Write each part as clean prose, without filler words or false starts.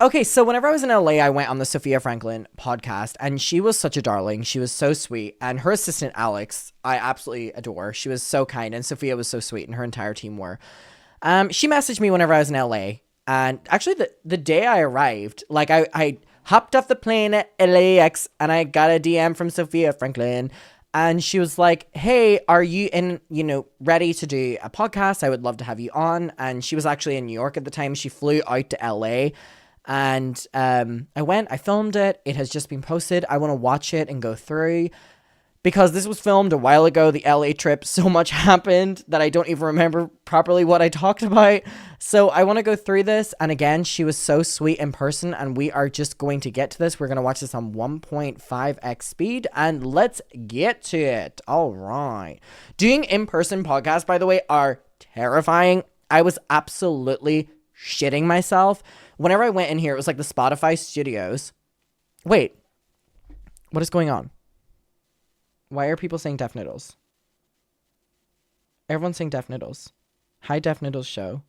Okay, so whenever I was in LA, I went on the Sophia Franklyn podcast, and she was such a darling. She was so sweet. And her assistant, Alex, I absolutely adore. She was so kind, and Sophia was so sweet, and her entire team were. She messaged me whenever I was in LA. And actually, the day I arrived, like, I hopped off the plane at LAX, and I got a DM from Sophia Franklyn. And she was like, hey, are you ready to do a podcast? I would love to have you on. And she was actually in New York at the time. She flew out to LA. And I filmed it. It has just been posted. I want to watch it and go through. Because this was filmed a while ago, the LA trip, so much happened that I don't even remember properly what I talked about. So I want to go through this. And again, she was so sweet in person, and we are just going to get to this. We're going to watch this on 1.5x speed, and let's get to it. All right. Doing in-person podcasts, by the way, are terrifying. I was absolutely shitting myself. Whenever I went in here, it was like the Spotify studios. Wait, what is going on? Why are people saying Deaf Noodles? Everyone's saying Deaf Noodles. Hi, Deaf Noodles show.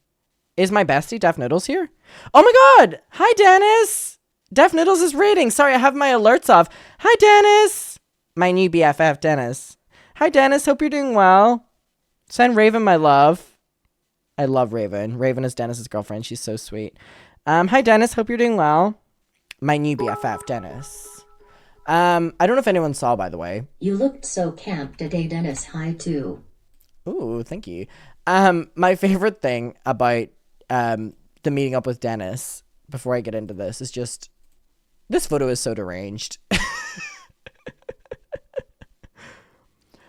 Is my bestie Deaf Noodles here? Oh my god! Hi, Dennis! Deaf Noodles is reading. Sorry, I have my alerts off. Hi, Dennis! My new BFF, Dennis. Hi, Dennis. Hope you're doing well. Send Raven my love. I love Raven. Raven is Dennis's girlfriend. She's so sweet. Hi, Dennis. Hope you're doing well. My new BFF, Dennis. I don't know if anyone saw, by the way. You looked so camp today, Dennis. Hi, too. Ooh, thank you. My favorite thing about the meeting up with Dennis, before I get into this, is just, this photo is so deranged.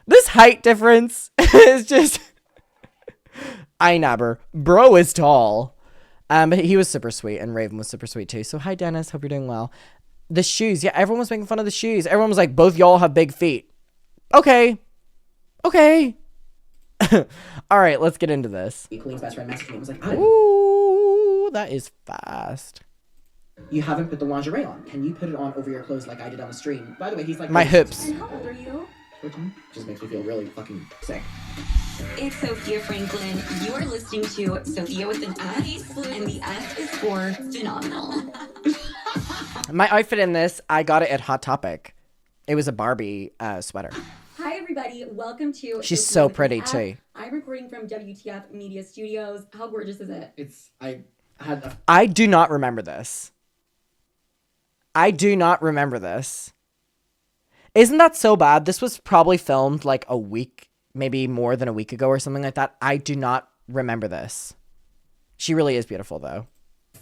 This height difference is just, I nabber. Bro is tall. But he was super sweet, and Raven was super sweet too. So hi, Dennis. Hope you're doing well. The shoes. Yeah, everyone was making fun of the shoes. Everyone was like, both y'all have big feet. Okay. Okay. All right, let's get into this. Colleen's best friend messaged me and was like, ooh, that is fast. You haven't put the lingerie on. Can you put it on over your clothes like I did on the stream? By the way, he's like... My hips. And how old are you? 14. Just makes me feel really fucking sick. It's Sophia Franklyn. You are listening to Sophia with an S, and the S is for phenomenal. My outfit in this, I got it at Hot Topic. It was a Barbie sweater. Hi, everybody. Welcome to... She's so pretty, too. I'm recording from WTF Media Studios. How gorgeous is it? I do not remember this. I do not remember this. Isn't that so bad? This was probably filmed like a week, maybe more than a week ago or something like that. I do not remember this. She really is beautiful, though.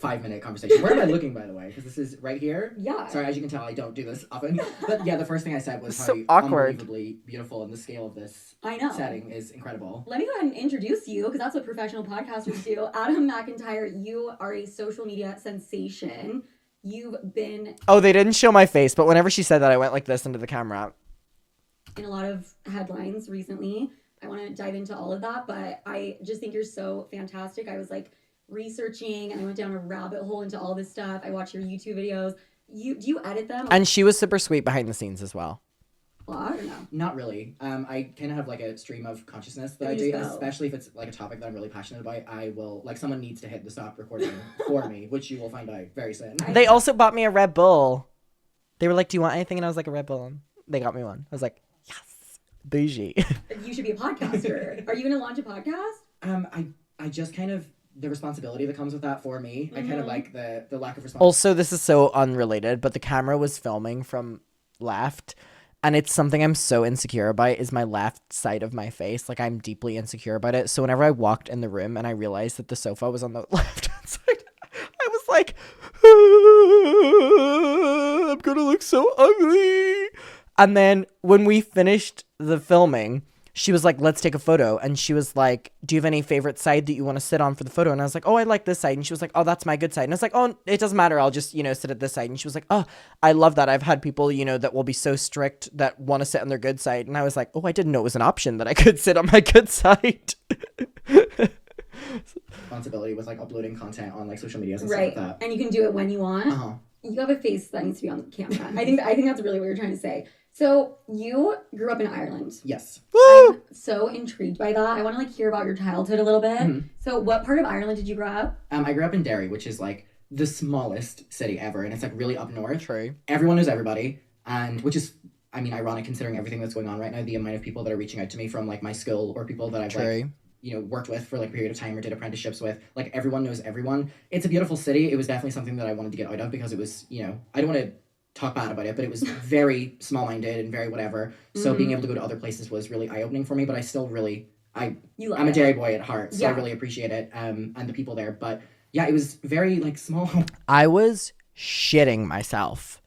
5-minute conversation. Where am I looking, by the way? Because this is right here. Yeah. Sorry, as you can tell, I don't do this often. But yeah, the first thing I said was so how awkward. Unbelievably beautiful, and the scale of this setting is incredible. Let me go ahead and introduce you, because that's what professional podcasters do. Adam McIntyre, you are a social media sensation. You've been... Oh, they didn't show my face, but whenever she said that, I went like this into the camera. In a lot of headlines recently. I want to dive into all of that, but I just think you're so fantastic. I was like researching, and I went down a rabbit hole into all this stuff. I watch your YouTube videos. Do you edit them? And she was super sweet behind the scenes as well. Vlog or no? Not really. I kind of have like a stream of consciousness that I do, especially if it's like a topic that I'm really passionate about. I will, like, someone needs to hit the stop recording for me, which you will find out very soon. They also bought me a Red Bull. They were like, do you want anything? And I was like, a Red Bull. They got me one. I was like, yes, bougie. You should be a podcaster. Are you going to launch a podcast? I just kind of, the responsibility that comes with that for me, I kind of like the lack of responsibility. Also, this is so unrelated, but the camera was filming from left, and it's something I'm so insecure about is my left side of my face. Like, I'm deeply insecure about it. So whenever I walked in the room and I realized that the sofa was on the left side, I was like, I'm gonna look so ugly. And then when we finished the filming, she was like, let's take a photo. And she was like, do you have any favorite side that you want to sit on for the photo? And I was like, oh, I like this side. And she was like, oh, that's my good side. And I was like, oh, it doesn't matter. I'll just, sit at this side. And she was like, oh, I love that. I've had people, that will be so strict that want to sit on their good side. And I was like, oh, I didn't know it was an option that I could sit on my good side. Responsibility with like uploading content on like social media and right. stuff like that. And you can do it when you want. Uh-huh. You have a face that needs to be on camera. I think that's really what you're trying to say. So you grew up in Ireland. Yes. I'm so intrigued by that. I want to hear about your childhood a little bit. Mm-hmm. So what part of Ireland did you grow up? I grew up in Derry, which is like the smallest city ever, and it's like really up north. True. Everyone knows everybody, and which is, I mean, ironic considering everything that's going on right now. The amount of people that are reaching out to me from like my school or people that I've like, you know, worked with for like a period of time or did apprenticeships with. Like everyone knows everyone. It's a beautiful city. It was definitely something that I wanted to get out of because it was, you know, I don't want to talk bad about it, but it was very small-minded and very whatever. So being able to go to other places was really eye-opening for me. But I still really, I'm a Derry boy at heart, so I really appreciate it. And the people there. But yeah, it was very like small. I was shitting myself.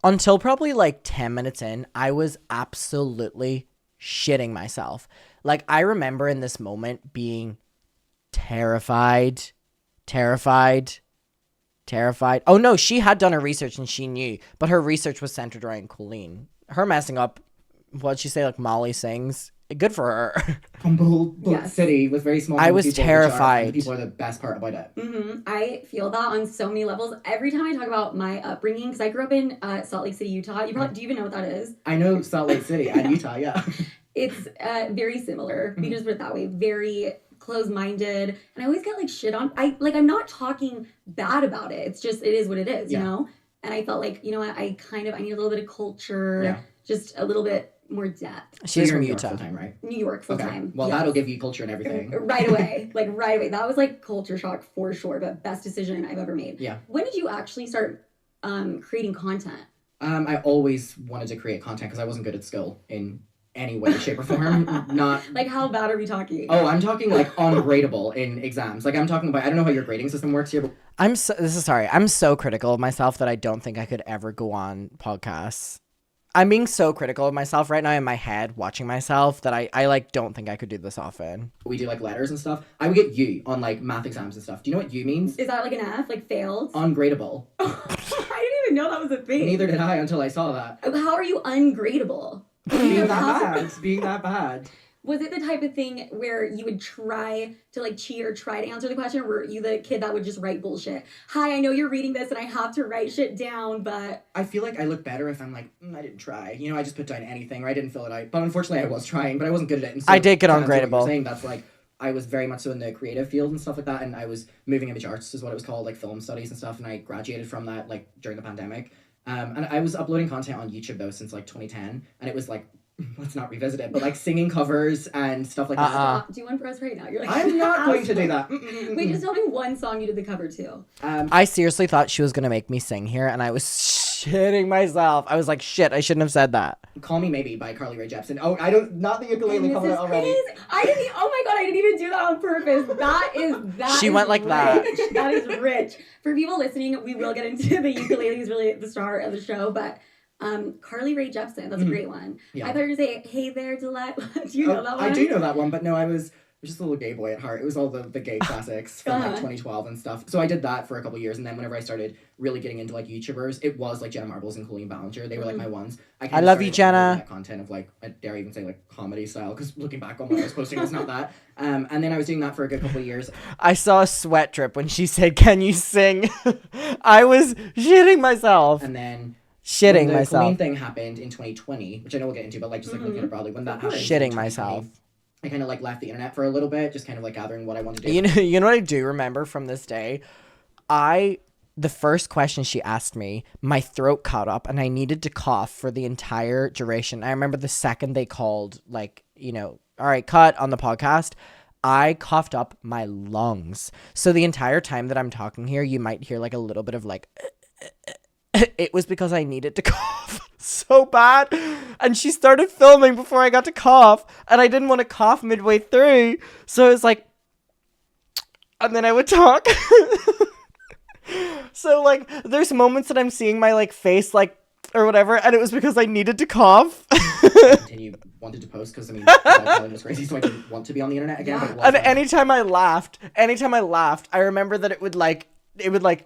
Until probably like 10 minutes in, I was absolutely shitting myself. Like, I remember in this moment being terrified. Oh no, she had done her research and she knew, but her research was centered around Colleen. Her messing up, what'd she say, like Molly sings? Good for her. Humble city with very small. I was people, terrified. People are the best part about it. I feel that on so many levels. Every time I talk about my upbringing, because I grew up in Salt Lake City, Utah. You probably do you even know what that is? I know Salt Lake City and Utah. Yeah. It's very similar. We just put it that way. Very close-minded, and I always get like shit on. I'm not talking bad about it. It's just it is what it is, you know. And I felt like, you know what, I need a little bit of culture, just a little bit more depth. She's from New York Utah. full time, right? New York full time. Well, that'll give you culture and everything. Right away. Right away. That was like culture shock for sure, but best decision I've ever made. Yeah. When did you actually start creating content? I always wanted to create content because I wasn't good at school in any way, shape, or form. Not like how bad are we talking? Oh, I'm talking like ungradable in exams. Like I'm talking about, I don't know how your grading system works here, but I'm so critical of myself that I don't think I could ever go on podcasts. I'm being so critical of myself right now in my head, watching myself, that I like don't think I could do this often. We do like letters and stuff. I would get U on like math exams and stuff. Do you know what U means? Is that like an F, like failed? Ungradable. I didn't even know that was a thing. Neither did I until I saw that. How are you ungradable? Being that bad. Was it the type of thing where you would try to like cheat or try to answer the question, or were you the kid that would just write bullshit? Hi, I know you're reading this and I have to write shit down, but... I feel like I look better if I'm like, I didn't try. You know, I just put down anything or I didn't fill it out. But unfortunately I was trying, but I wasn't good at it. And so I did get ungradable. Saying that's like, I was very much so in the creative field and stuff like that, and I was moving image arts is what it was called, like film studies and stuff, and I graduated from that like during the pandemic. And I was uploading content on YouTube though since like 2010, and it was like, let's not revisit it, but like singing covers and stuff like that. Do one for us right now. You're like, I'm not going to do that. Wait, just tell me one song you did the cover to. I seriously thought she was gonna make me sing here, and I was shitting myself. I was like, shit, I shouldn't have said that. Call Me Maybe by Carly Rae Jepsen. Oh, not the ukulele cover already. Crazy. Oh my god, I didn't even do that on purpose. She went like rich. that. That is rich. For people listening, we will get into the ukulele is really the star of the show, but Carly Rae Jepsen, that's a great one. Yeah. I thought you were going to say, hey there, Delilah. Do you know that one? I do know that one, but no, I was just a little gay boy at heart. It was all the gay classics from like 2012 and stuff. So I did that for a couple years, and then whenever I started really getting into like YouTubers, it was like Jenna Marbles and Colleen Ballinger. They were like my ones. I love you, Jenna. That content of like, I dare even say like comedy style, because looking back on what I was posting, it's not that. And then I was doing that for a good couple of years. I saw a sweat drip when she said, "Can you sing?" I was shitting myself. And then shitting when myself. The Colleen thing happened in 2020, which I know we'll get into, but like just like looking at it broadly, when that happened, shitting myself. I kind of like left the internet for a little bit, just kind of like gathering what I wanted to do. You know what I do remember from this day? The first question she asked me, my throat caught up and I needed to cough for the entire duration. I remember the second they called, like, you know, all right, cut on the podcast, I coughed up my lungs. So the entire time that I'm talking here, you might hear like a little bit of like, it was because I needed to cough so bad. And she started filming before I got to cough, and I didn't want to cough midway through. So it was like, and then I would talk. So like, there's moments that I'm seeing my like face like, or whatever, and it was because I needed to cough. And you wanted to post because I mean, it was crazy, so I didn't want to be on the internet again. Yeah. But And anytime I laughed, I remember that it would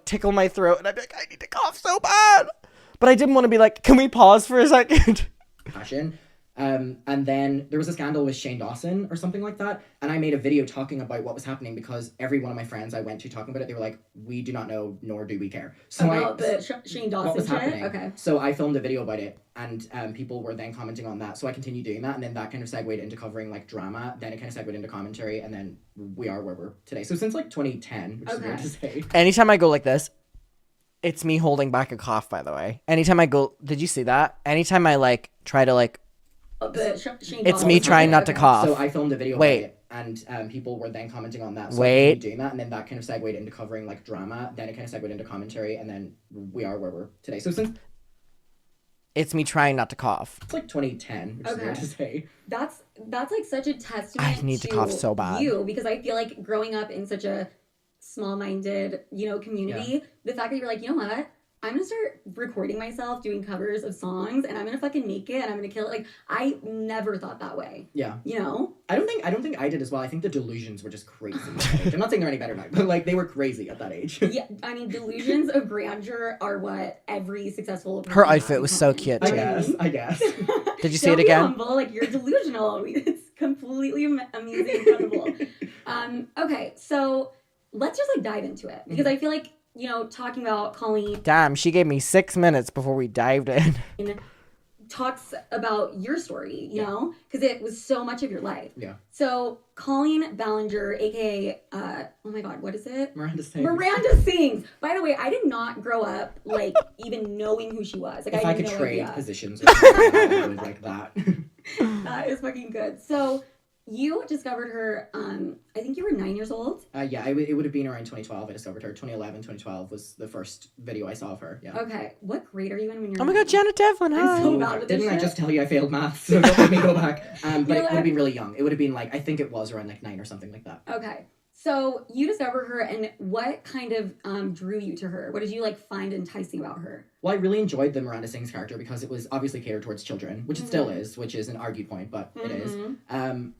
tickle my throat, and I'd be like, I need to cough so bad. But I didn't want to be like, can we pause for a second? Passion. And then there was a scandal with Shane Dawson or something like that. And I made a video talking about what was happening because every one of my friends I went to talking about it, they were like, we do not know, nor do we care. So about the Shane Dawson what was shit? happening. Okay. So I filmed a video about it, and people were then commenting on that. So I continued doing that, and then that kind of segued into covering like drama. Then it kind of segued into commentary, and then we are where we're today. So since like 2010, which is weird to say. Anytime I go like this, it's me holding back a cough, by the way. Anytime I go, did you see that? Anytime I like try to like, it's me trying not to cough. So I filmed a video about it, and people were then commenting on that. So I continued doing that, and then that kind of segued into covering like drama. Then it kind of segued into commentary, and then we are where we're today. So since it's me trying not to cough. It's like 2010, which is weird to say. That's like such a testament. I need to cough so bad. You, because I feel like growing up in such a small-minded, community, the fact that you're like, you know what? I'm gonna start recording myself doing covers of songs, and I'm gonna fucking make it, and I'm gonna kill it. Like, I never thought that way. Yeah. You know? I don't think I did as well. I think the delusions were just crazy at that age. I'm not saying they're any better now, but like they were crazy at that age. Yeah, I mean, delusions of grandeur are what every successful person Her has outfit in was so common. cute, I too. guess. Did you see Don't it be again? humble, like you're delusional. It's completely amazing, incredible. Okay, so let's just like dive into it because I feel like talking about Colleen. Damn, she gave me 6 minutes before we dived in. Talks about your story, you know, because it was so much of your life. Yeah. So Colleen Ballinger, aka, oh my God, what is it? Miranda Sings. Miranda Sings. By the way, I did not grow up like even knowing who she was. Like, If I I had could no trade idea. positions with her, I would like that. That is fucking good. So you discovered her. I think you were 9 years old. Yeah, it would have been around 2012. I discovered her. 2011, 2012 was the first video I saw of her. Yeah. Okay, what grade are you in when you're? Oh my 9? God, Janet Devlin, hi. I'm so bad with this Didn't I shit. just tell you I failed maths? So don't let me go back. But You know it would what? have been really young. It would have been like, I think it was around like 9 or something like that. Okay. So you discovered her, and what kind of drew you to her? What did you like find enticing about her? Well, I really enjoyed the Miranda Sings character because it was obviously catered towards children, which it still is, which is an argued point, but it is.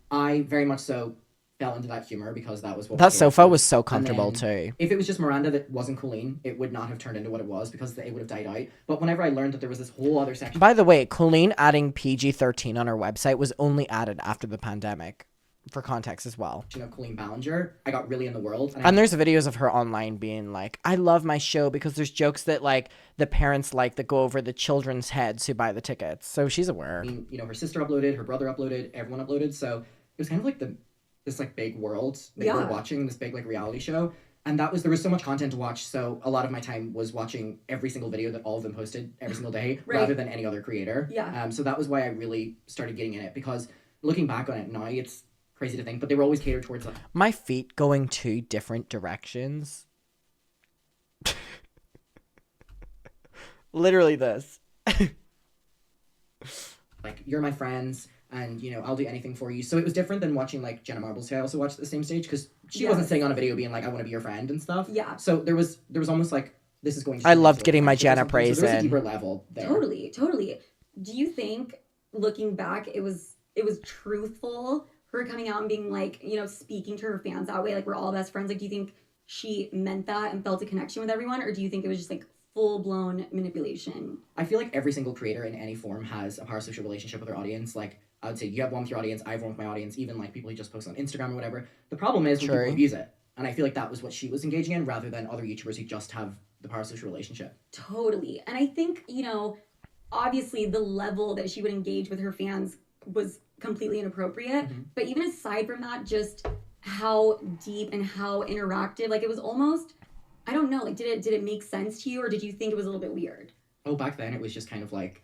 I very much so fell into that humor because that was what That was sofa catered was to. so And comfortable then too. If it was just Miranda that wasn't Colleen, it would not have turned into what it was because it would have died out. But whenever I learned that there was this whole other section By the way, Colleen adding PG-13 on her website was only added after the pandemic, for context as well. of Colleen Ballinger, I got really in the world. And there's videos of her online being like, I love my show because there's jokes that like the parents like that go over the children's heads who buy the tickets. So she's aware. her sister uploaded, her brother uploaded, everyone uploaded. So it was kind of like this like big world that you were watching, this big like reality show. And there was so much content to watch. So a lot of my time was watching every single video that all of them posted every single day rather than any other creator. Yeah. So that was why I really started getting in it because looking back on it now, it's crazy to think, but they were always catered towards like My feet going 2 different directions. Literally this. like you're my friends and I'll do anything for you. So it was different than watching like Jenna Marbles, who I also watched at the same stage because she wasn't sitting on a video being like I want to be your friend and stuff. Yeah. So there was almost like this is going to I turn loved into a getting my friendship or Jenna something. praise so there was a in. deeper level there. Totally. Do you think, looking back, it was truthful, her coming out and being like, speaking to her fans that way, like we're all best friends? Like, do you think she meant that and felt a connection with everyone, or do you think it was just like full-blown manipulation? I feel like every single creator in any form has a parasocial relationship with their audience. Like I would say you have one with your audience, I have one with my audience, even like people who just post on Instagram or whatever. The problem is when True. people abuse it. And I feel like that was what she was engaging in rather than other YouTubers who just have the parasocial relationship. Totally. And I think, obviously the level that she would engage with her fans was completely inappropriate. But even aside from that, just how deep and how interactive, like it was almost, I don't know, like did it make sense to you, or did you think it was a little bit weird? Oh, back then it was just kind of like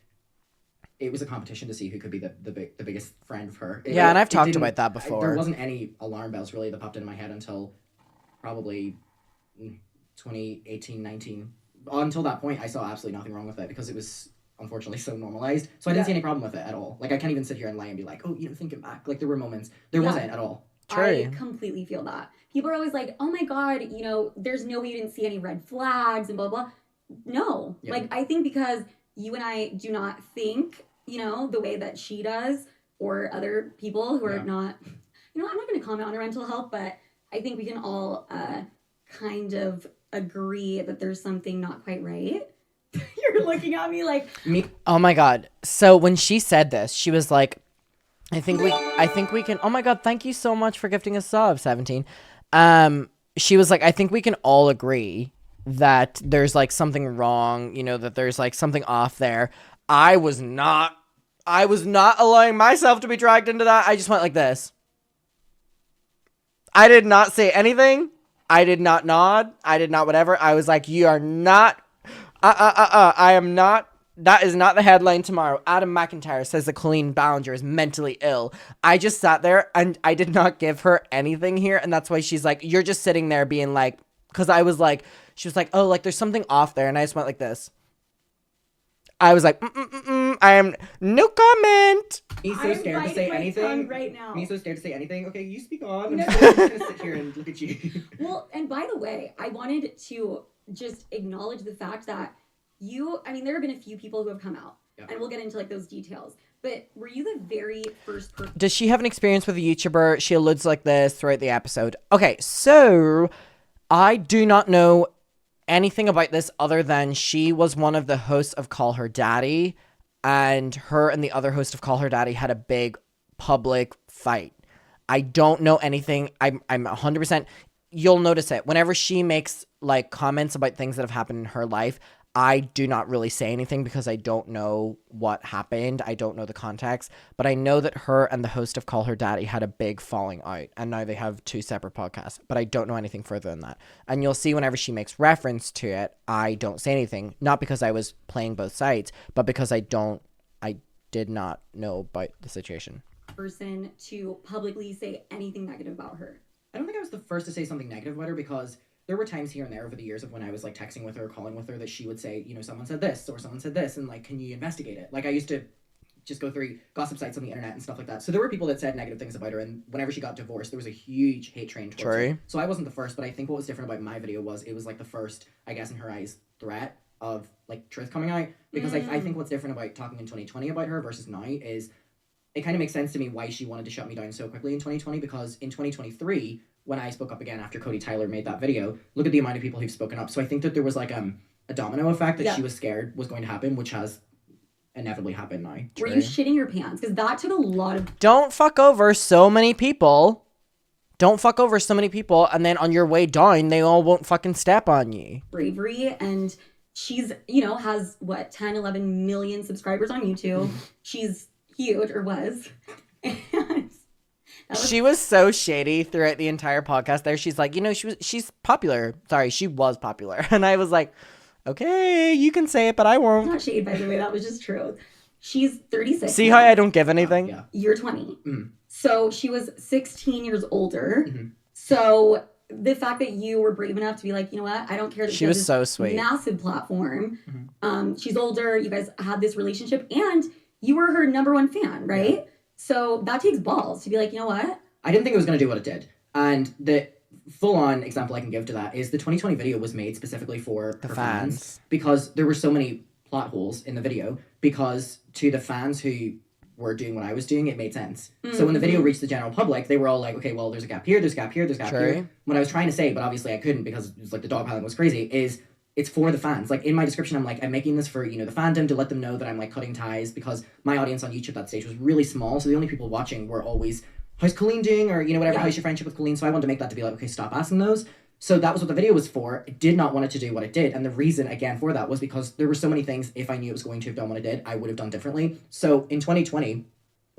it was a competition to see who could be the biggest friend of her. Yeah, and I've talked didn't- about that before. There wasn't any alarm bells really that popped into my head until probably 2018, 19. Until that point, I saw absolutely nothing wrong with it because it was unfortunately so normalized. So I didn't see any problem with it at all. Like I can't even sit here and lie and be like, oh, thinking back, like there were moments. There wasn't at all. True. I completely feel that. People are always like, oh my God, there's no way you didn't see any red flags and blah, blah. No. Yeah. Like, I think because you and I do not think, the way that she does, or other people who are not, I'm not going to comment on her mental health, but I think we can all kind of agree that there's something not quite right. You're You're looking at me like Oh my God. So when she said this, she was like, I think we can, oh my God, thank you so much for gifting a sub, 17. She was like, I think we can all agree that there's like something wrong, you know, that there's like something off there. I was not allowing myself to be dragged into that. I just went like this. I did not say anything. I did not nod. I did not whatever. I was like, you are not, I am not, that is not the headline tomorrow. Adam McIntyre says that Colleen Ballinger is mentally ill. I just sat there and I did not give her anything here. And that's why she's like, you're just sitting there being like, because I was like, she was like, oh, like there's something off there. And I just went like this. I was like, I am no comment. Me so scared to say anything right now. Me so scared to say anything. Okay, you speak on. I'm just gonna sit here and look at you. Well, and by the way, I wanted to just acknowledge the fact that there have been a few people who have come out, and we'll get into like those details. But were you the very first person? Does she have an experience with a YouTuber? She alludes like this throughout the episode. Okay, so I do not know anything about this other than she was one of the hosts of Call Her Daddy, and her and the other host of Call Her Daddy had a big public fight. I don't know anything. I'm 100%. You'll notice it whenever she makes like comments about things that have happened in her life. I do not really say anything because I don't know what happened. I don't know the context, but I know that her and the host of Call Her Daddy had a big falling out, and now they have 2 separate podcasts, but I don't know anything further than that. And you'll see whenever she makes reference to it, I don't say anything, not because I was playing both sides, but because I did not know about the situation. Person to publicly say anything negative about her. I don't think I was the first to say something negative about her, because there were times here and there over the years of when I was like texting with her or calling with her that she would say, you know, someone said this or someone said this, and like, can you investigate it? Like, I used to just go through gossip sites on the internet and stuff like that. So there were people that said negative things about her, and whenever she got divorced, there was a huge hate train towards her. So I wasn't the first, but I think what was different about my video was it was like the first, I guess in her eyes, threat of like truth coming out. Because I think what's different about talking in 2020 about her versus now is it kind of makes sense to me why she wanted to shut me down so quickly in 2020, because in 2023, when I spoke up again after Cody Tyler made that video, look at the amount of people who've spoken up. So I think that there was like a domino effect that she was scared was going to happen, which has inevitably happened now. Were you shitting your pants? Because that took a lot of... Don't fuck over so many people. Don't fuck over so many people, and then on your way down, they all won't fucking step on you. Bravery, and she's, you know, has, 10, 11 million subscribers on YouTube. She's huge, or was. And... She was so shady throughout the entire podcast there. She's like, you know, she's popular. Sorry, she was popular. And I was like, okay, you can say it, but I won't. Not shade, by the way. That was just true. She's 36. See how I don't give anything? Yeah. You're 20. Mm-hmm. So she was 16 years older. Mm-hmm. So the fact that you were brave enough to be like, you know what? I don't care that she was so sweet. Massive platform. Mm-hmm. She's older. You guys had this relationship, and you were her number one fan, right? Yeah. So that takes balls to be like, you know what? I didn't think it was going to do what it did. And the full-on example I can give to that is the 2020 video was made specifically for the her fans. Because there were so many plot holes in the video, because to the fans who were doing what I was doing, it made sense. Mm-hmm. So when the video reached the general public, they were all like, okay, well, there's a gap here, there's a gap here, there's a gap here. What I was trying to say, but obviously I couldn't because it was like the dogpiling was crazy, is it's for the fans. Like in my description, I'm like, I'm making this for, you know, the fandom, to let them know that I'm like cutting ties, because my audience on YouTube that stage was really small. So the only people watching were always, how's Colleen doing? Or, you know, whatever, how's your friendship with Colleen? So I wanted to make that to be like, okay, stop asking those. So that was what the video was for. It did not want it to do what it did. And the reason, again, for that was because there were so many things, if I knew it was going to have done what it did, I would have done differently. So in 2020,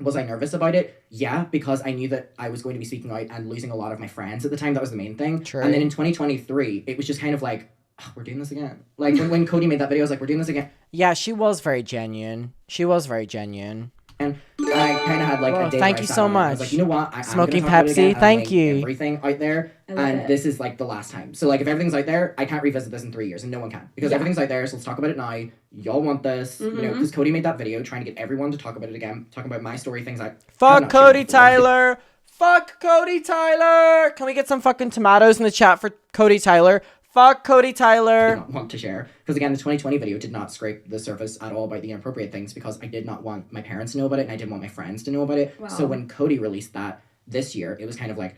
was I nervous about it? Yeah, because I knew that I was going to be speaking out and losing a lot of my friends at the time. That was the main thing. True. And then in 2023, it was just kind of like, oh, we're doing this again. Like when Cody made that video, I was like, we're doing this again. Yeah, she was very genuine. She was very genuine. And I kind of had like a day. Thank you so much. I was like, you know what? Smoking Pepsi, thank you. Everything out there, and this is like the last time. So like, if everything's out there, I can't revisit this in 3 years, and no one can, because everything's out there. So let's talk about it now. Y'all want this, you know? Because Cody made that video trying to get everyone to talk about it again, talking about my story, things I fuck Cody Tyler. Fuck Cody Tyler. Can we get some fucking tomatoes in the chat for Cody Tyler? Fuck Cody Tyler. I did not want to share. Because again, the 2020 video did not scrape the surface at all about the inappropriate things, because I did not want my parents to know about it, and I didn't want my friends to know about it. Wow. So when Cody released that this year, it was kind of like,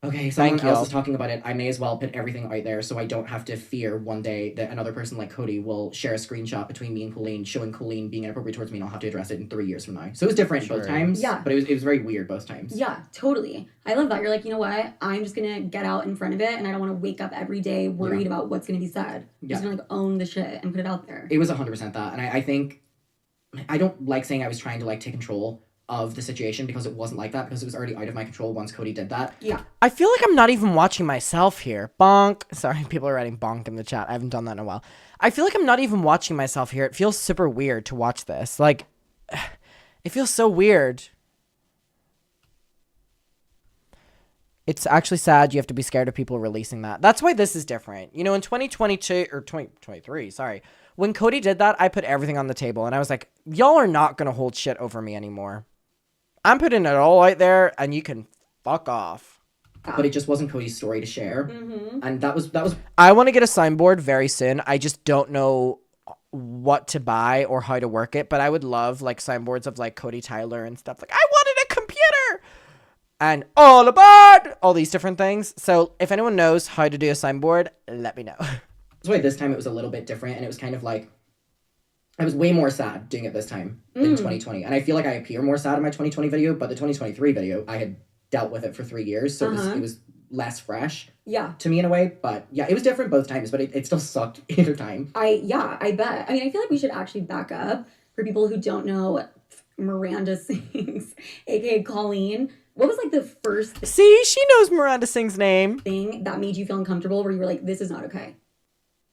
okay, someone Thank else you. is talking about it. I may as well put everything out there so I don't have to fear one day that another person like Cody will share a screenshot between me and Colleen showing Colleen being inappropriate towards me, and I'll have to address it in 3 years from now. So it was different both times. Yeah. But it was very weird both times. Yeah, totally. I love that. You're like, you know what? I'm just gonna get out in front of it, and I don't want to wake up every day worried about what's gonna be said. I'm just gonna like own the shit and put it out there. It was 100% that, and I think I don't like saying I was trying to like take control of the situation, because it wasn't like that, because it was already out of my control once Cody did that. Yeah. I feel like I'm not even watching myself here. Bonk. Sorry, people are writing bonk in the chat. I haven't done that in a while. I feel like I'm not even watching myself here. It feels super weird to watch this. Like, it feels so weird. It's actually sad you have to be scared of people releasing that. That's why this is different. You know, in 2022, or 2023, sorry. When Cody did that, I put everything on the table, and I was like, y'all are not going to hold shit over me anymore. I'm putting it all out there, and you can fuck off. But it just wasn't Cody's story to share. And that was I want to get a signboard very soon. I just don't know what to buy or how to work it, but I would love like signboards of like Cody Tyler and stuff. Like, I wanted a computer and all about all these different things. So if anyone knows how to do a signboard, let me know. that's why this time it was a little bit different, and it was kind of like I was way more sad doing it this time than 2020. And I feel like I appear more sad in my 2020 video, but the 2023 video, I had dealt with it for 3 years, so it was less fresh to me in a way. But yeah, it was different both times, but it still sucked either time. I bet. I mean, I feel like we should actually back up for people who don't know Miranda Sings, aka Colleen. What was like the first See, she knows Miranda Sings' name. thing that made you feel uncomfortable, where you were like, this is not okay?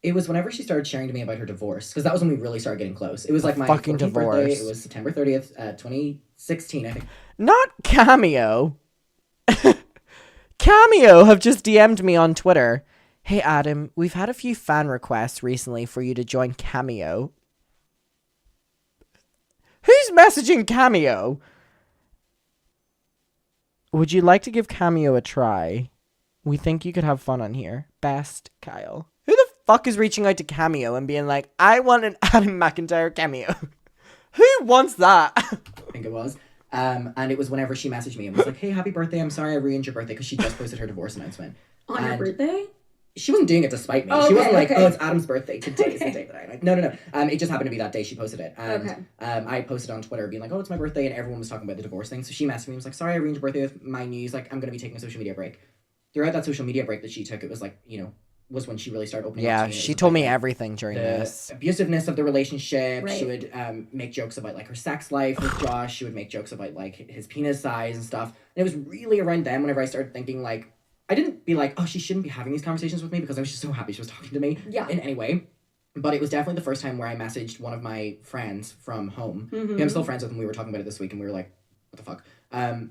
It was whenever she started sharing to me about her divorce, because that was when we really started getting close. It was like my Fucking 14th divorce. birthday. It was September 30th, 2016, I think. Not Cameo. Cameo have just DM'd me on Twitter. Hey, Adam, we've had a few fan requests recently for you to join Cameo. Who's messaging Cameo? Would you like to give Cameo a try? We think you could have fun on here. Best, Kyle. Who the fuck is reaching out to Cameo and being like, I want an Adam McIntyre cameo? Who wants that? I think it was. And it was whenever she messaged me and was like, hey, happy birthday. I'm sorry I ruined your birthday, because she just posted her divorce announcement. On your birthday? She wasn't doing it to spite me. Oh, she wasn't okay, like, oh, it's Adam's birthday. Today is the day that I like. No. It just happened to be that day she posted it. And I posted on Twitter being like, oh, it's my birthday, and everyone was talking about the divorce thing. So she messaged me and was like, sorry I ruined your birthday with my news. Like, I'm going to be taking a social media break. Throughout that social media break that she took, it was like, you know, was when she really started opening up Yeah, to me. she told me everything during this. Abusiveness of the relationship. Right. She would make jokes about like her sex life with Josh. She would make jokes about like his penis size and stuff. And it was really around then whenever I started thinking like, I didn't be like, oh, she shouldn't be having these conversations with me, because I was just so happy she was talking to me in any way. But it was definitely the first time where I messaged one of my friends from home. I'm still friends with him. We were talking about it this week, and we were like, what the fuck?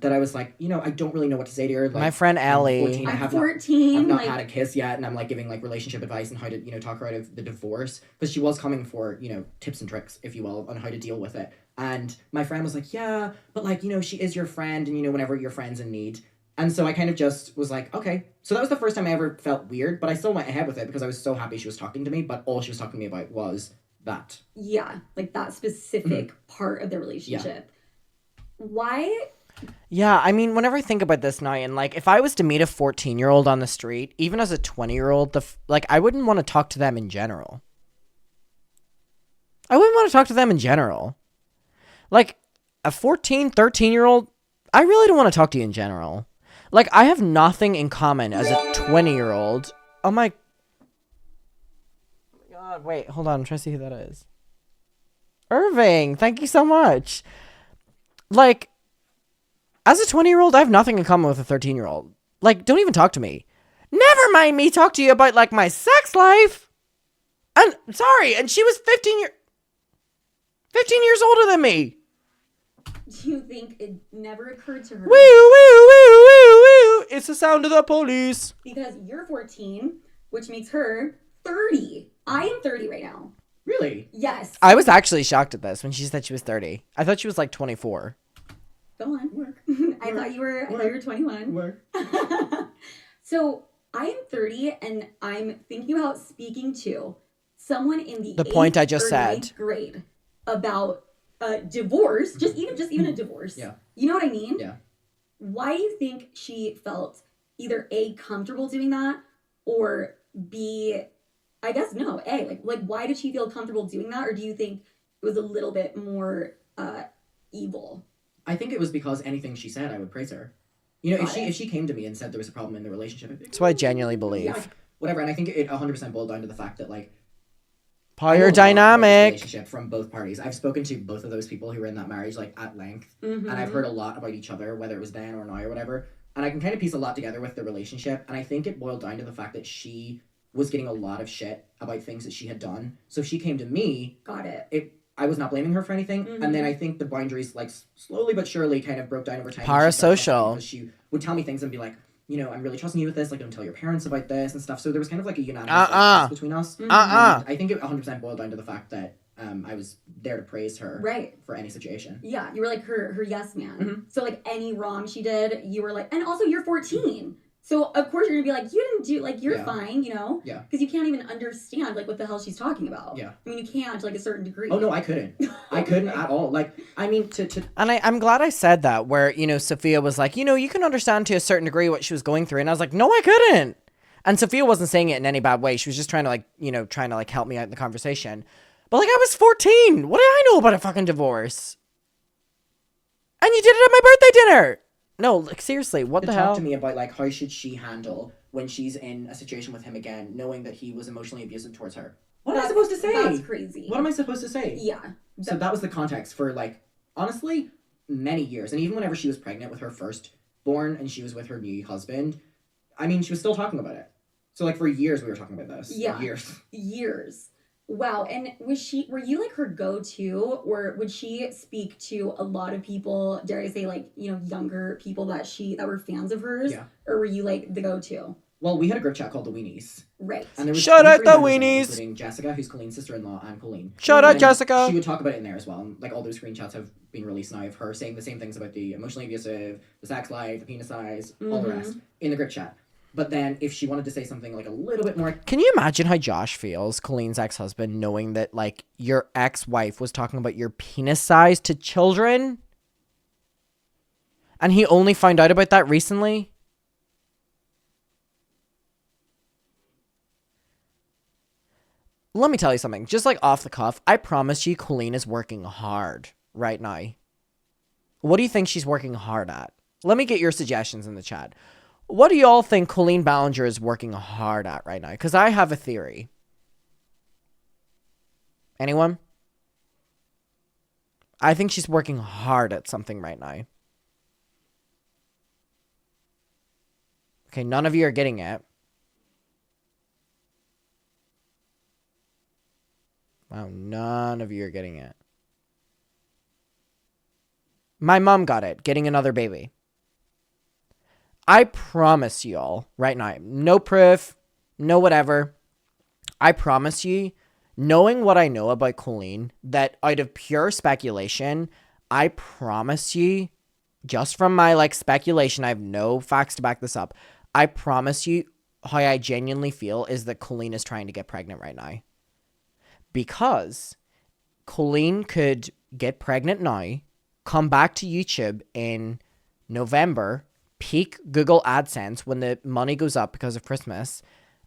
That I was like, you know, I don't really know what to say to her. Like, My friend Ellie. I'm 14. I've not like, had a kiss yet, and I'm like giving like relationship advice and how to, you know, talk her out of the divorce, because she was coming for, you know, tips and tricks, if you will, on how to deal with it. And my friend was like, yeah, but like, you know, she is your friend, and you know, whenever your friend's in need. And so I kind of just was like, okay. So that was the first time I ever felt weird, but I still went ahead with it because I was so happy she was talking to me, but all she was talking to me about was that. yeah, like that specific part of the relationship. Why? Yeah, I mean, whenever I think about this now, and like, if I was to meet a 14-year-old on the street, even as a 20-year-old, like, I wouldn't want to talk to them in general. I wouldn't want to talk to them in general. Like, a 14, 13-year-old, I really don't want to talk to you in general. Like, I have nothing in common as a 20-year-old. Oh my God, wait, hold on, I'm trying to see who that is. Irving, thank you so much. Like, as a 20-year-old, I have nothing in common with a 13-year-old. Like, don't even talk to me. Never mind me talk to you about, like, my sex life. And, sorry, and she was 15 years older than me. Do you think it never occurred to her? Woo, woo, woo, woo, woo. It's the sound of the police. Because you're 14, which makes her 30. I am 30 right now. Really? Yes. I was actually shocked at this when she said she was 30. I thought she was, like, 24. Go on. I thought you were 21. So I am 30, and I'm thinking about speaking to someone in the point I just 8th or said. 9th grade about a divorce, just even a divorce. Yeah. You know what I mean? Yeah. Why do you think she felt either A, comfortable doing that, or B, I guess no, A, like why did she feel comfortable doing that? Or do you think it was a little bit more evil? I think it was because anything she said, I would praise her. You know, Got if it. she came to me and said there was a problem in the relationship, I'd be like, That's what I genuinely believe. yeah, whatever. And I think it 100% boiled down to the fact that, like, I know a Power lot about this dynamic. relationship from both parties. I've spoken to both of those people who were in that marriage, like, at length. And I've heard a lot about each other, whether it was then or now or whatever. And I can kind of piece a lot together with the relationship. And I think it boiled down to the fact that she was getting a lot of shit about things that she had done. So she came to me. Got it. I was not blaming her for anything. And then I think the boundaries, like, slowly but surely kind of broke down over time. Parasocial. Because she would tell me things and be like, you know, I'm really trusting you with this. Like, don't tell your parents about this and stuff. So there was kind of like a unanimous trust between us. And I think it 100% boiled down to the fact that I was there to praise her for any situation. Yeah, you were like her yes man. So like any wrong she did, you were like, and also you're 14. So of course you're gonna be like, you didn't do, like, you're fine, you know? Yeah. Because you can't even understand like what the hell she's talking about. Yeah. I mean, you can't to like a certain degree. Oh no, I couldn't. I couldn't at all. Like, I mean, And I'm glad I said that, where, you know, Sophia was like, you know, you can understand to a certain degree what she was going through. And I was like, no, I couldn't. And Sophia wasn't saying it in any bad way. She was just trying to, like, you know, help me out in the conversation. But, like, I was 14. What do I know about a fucking divorce? And you did it at my birthday dinner. No, like, seriously, what the hell? Talk to me about, like, how should she handle when she's in a situation with him again, knowing that he was emotionally abusive towards her. What am I supposed to say? That's crazy. What am I supposed to say? Yeah. So that was the context for, like, honestly, many years. And even whenever she was pregnant with her firstborn and she was with her new husband, I mean, she was still talking about it. So, like, for years we were talking about this. Yeah. Years. Wow. And were you like her go-to, or would she speak to a lot of people, dare I say, like, you know, younger people that were fans of hers? Yeah. Or were you like the go-to? Well, we had a group chat called the Weenies. Right. And there was Shout out 3 the members in it, Weenies! including Jessica, who's Colleen's sister-in-law, and Colleen. Shout out And Jessica! She would talk about it in there as well. And, like, all those screenshots have been released now of her saying the same things about the emotionally abusive, the sex life, the penis size, all the rest, in the group chat. But then if she wanted to say something, like, a little bit more... Can you imagine how Josh feels, Colleen's ex-husband, knowing that, like, your ex-wife was talking about your penis size to children? And he only found out about that recently? Let me tell you something. Just, like, off the cuff, I promise you Colleen is working hard right now. What do you think she's working hard at? Let me get your suggestions in the chat. What do y'all think Colleen Ballinger is working hard at right now? Because I have a theory. Anyone? I think she's working hard at something right now. Okay, none of you are getting it. Wow, none of you are getting it. My mom got it, getting another baby. I promise y'all right now, no proof, no whatever. I promise you, knowing what I know about Colleen, that out of pure speculation, I promise you, just from my, like, speculation, I have no facts to back this up. I promise you, how I genuinely feel is that Colleen is trying to get pregnant right now. Because Colleen could get pregnant now, come back to YouTube in November, peak Google AdSense when the money goes up because of Christmas,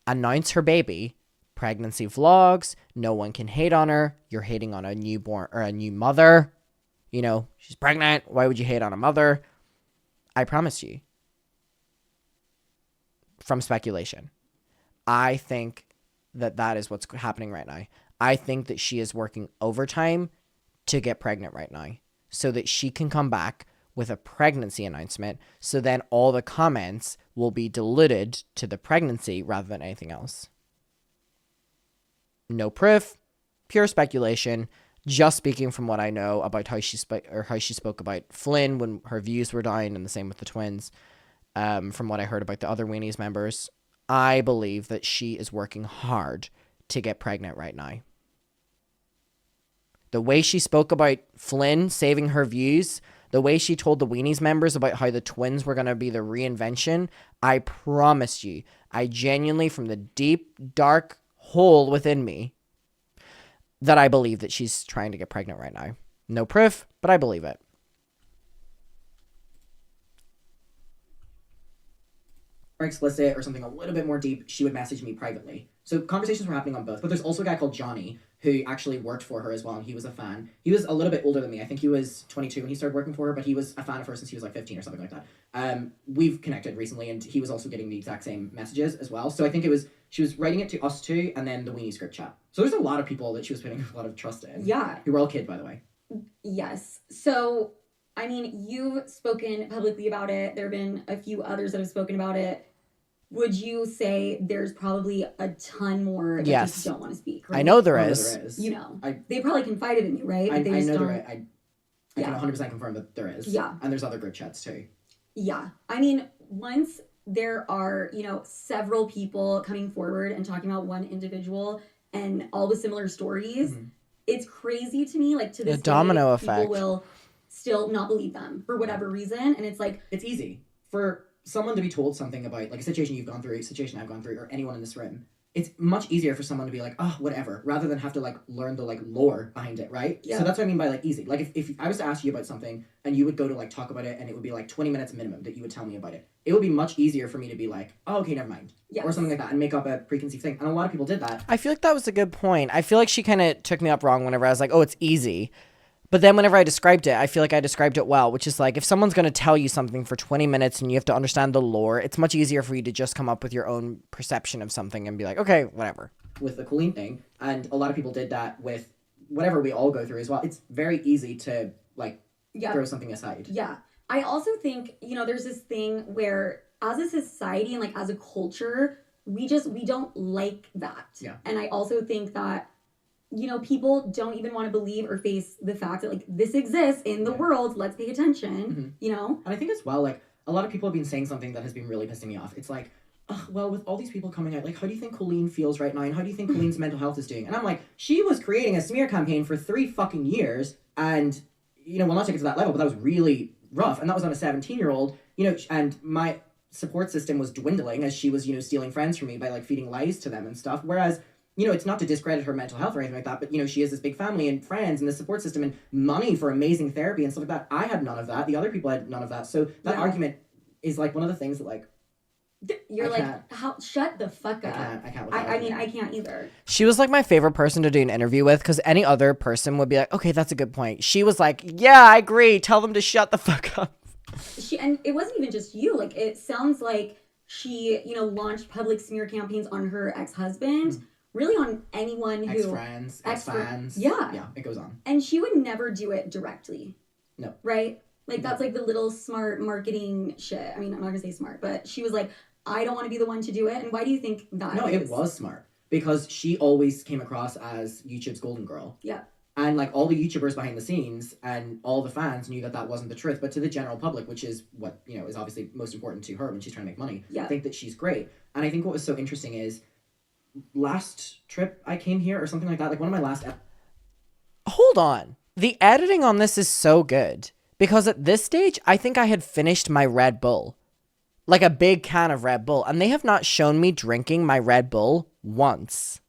announce her baby, pregnancy vlogs, no one can hate on her, you're hating on a newborn or a new mother, you know, she's pregnant, why would you hate on a mother? I promise you, from speculation, I think that is what's happening right now. I think that she is working overtime to get pregnant right now so that she can come back with a pregnancy announcement, so then all the comments will be diluted to the pregnancy rather than anything else. No proof, pure speculation, just speaking from what I know about how she spoke about Flynn when her views were down, and the same with the twins. From what I heard about the other Weenies members, I believe that she is working hard to get pregnant right now. The way she spoke about Flynn saving her views, the way she told the Weenies members about how the twins were going to be the reinvention, I promise you, I genuinely, from the deep, dark hole within me, that I believe that she's trying to get pregnant right now. No proof, but I believe it. explicit or something a little bit more deep, she would message me privately. So conversations were happening on both. But there's also a guy called Johnny who actually worked for her as well, and he was a fan. He was a little bit older than me. I think he was 22 when he started working for her, but he was a fan of her since he was like 15 or something like that. We've connected recently, and he was also getting the exact same messages as well. So I think she was writing it to us two, and then the Weenie script chat. So there's a lot of people that she was putting a lot of trust in. Yeah. Who were all kids, by the way. Yes. So, I mean, you've spoken publicly about it. There have been a few others that have spoken about it. Would you say there's probably a ton more that just don't want to speak? Right? I know there is. You know, they probably confided in you, right? But I they know don't... there is. I can 100% confirm that there is. Yeah. And there's other group chats too. Yeah. I mean, once there are, you know, several people coming forward and talking about one individual and all the similar stories, it's crazy to me. Like, to this the domino day, effect. people will still not believe them for whatever reason. And it's like... It's easy. For someone to be told something about, like, a situation you've gone through, a situation I've gone through, or anyone in this room, it's much easier for someone to be like, oh, whatever, rather than have to, like, learn the, like, lore behind it, right? Yeah. So that's what I mean by, like, easy. Like, if I was to ask you about something, and you would go to, like, talk about it, and it would be, like, 20 minutes minimum that you would tell me about it, it would be much easier for me to be like, oh, okay, never mind. Yes. Or something like that, and make up a preconceived thing. And a lot of people did that. I feel like that was a good point. I feel like she kind of took me up wrong whenever I was like, oh, it's easy. But then whenever I described it, I feel like I described it well, which is like, if someone's going to tell you something for 20 minutes and you have to understand the lore, it's much easier for you to just come up with your own perception of something and be like, okay, whatever. With the Colleen thing, and a lot of people did that with whatever we all go through as well. It's very easy to, like, throw something aside. Yeah. I also think, you know, there's this thing where as a society and, like, as a culture, we don't like that. Yeah. And I also think that, you know, people don't even want to believe or face the fact that, like, this exists in the world. Let's pay attention, you know? And I think as well, like, a lot of people have been saying something that has been really pissing me off. It's like, well, with all these people coming out, like, how do you think Colleen feels right now? And how do you think Colleen's mental health is doing? And I'm like, she was creating a smear campaign for 3 fucking years. And, you know, we'll not take it to that level, but that was really rough. And that was on a 17-year-old, you know, and my support system was dwindling as she was, you know, stealing friends from me by, like, feeding lies to them and stuff. Whereas, you know, it's not to discredit her mental health or anything like that, but, you know, she has this big family and friends and the support system and money for amazing therapy and stuff like that. I had none of that. The other people had none of that. So that argument is, like, one of the things that, like, you're shut the fuck up. I can't. I mean, I can't either. She was like my favorite person to do an interview with, because any other person would be like, okay, that's a good point. She was like, yeah, I agree. Tell them to shut the fuck up. And it wasn't even just you. Like, it sounds like she, you know, launched public smear campaigns on her ex-husband, really on anyone who... Ex-friends, ex-fans. Yeah, it goes on. And she would never do it directly. No. Right? Like, that's like the little smart marketing shit. I mean, I'm not gonna say smart, but she was like, I don't want to be the one to do it. And why do you think that No, is? it was smart. Because she always came across as YouTube's golden girl. Yeah. And, like, all the YouTubers behind the scenes and all the fans knew that that wasn't the truth. But to the general public, which is what, you know, is obviously most important to her when she's trying to make money, think that she's great. And I think what was so interesting is, last trip I came here or something like that, like one of my last... Hold on. The editing on this is so good. Because at this stage, I think I had finished my Red Bull. Like a big can of Red Bull. And they have not shown me drinking my Red Bull once.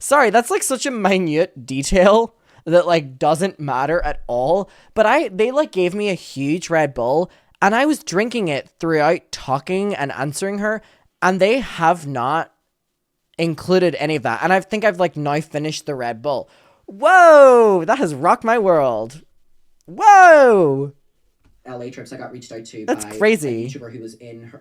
Sorry, that's like such a minute detail that like doesn't matter at all. But they like gave me a huge Red Bull and I was drinking it throughout talking and answering her. And they have not included any of that. And I think I've like now finished the Red Bull. Whoa, that has rocked my world. Whoa. LA trips I got reached out to That's by crazy. a YouTuber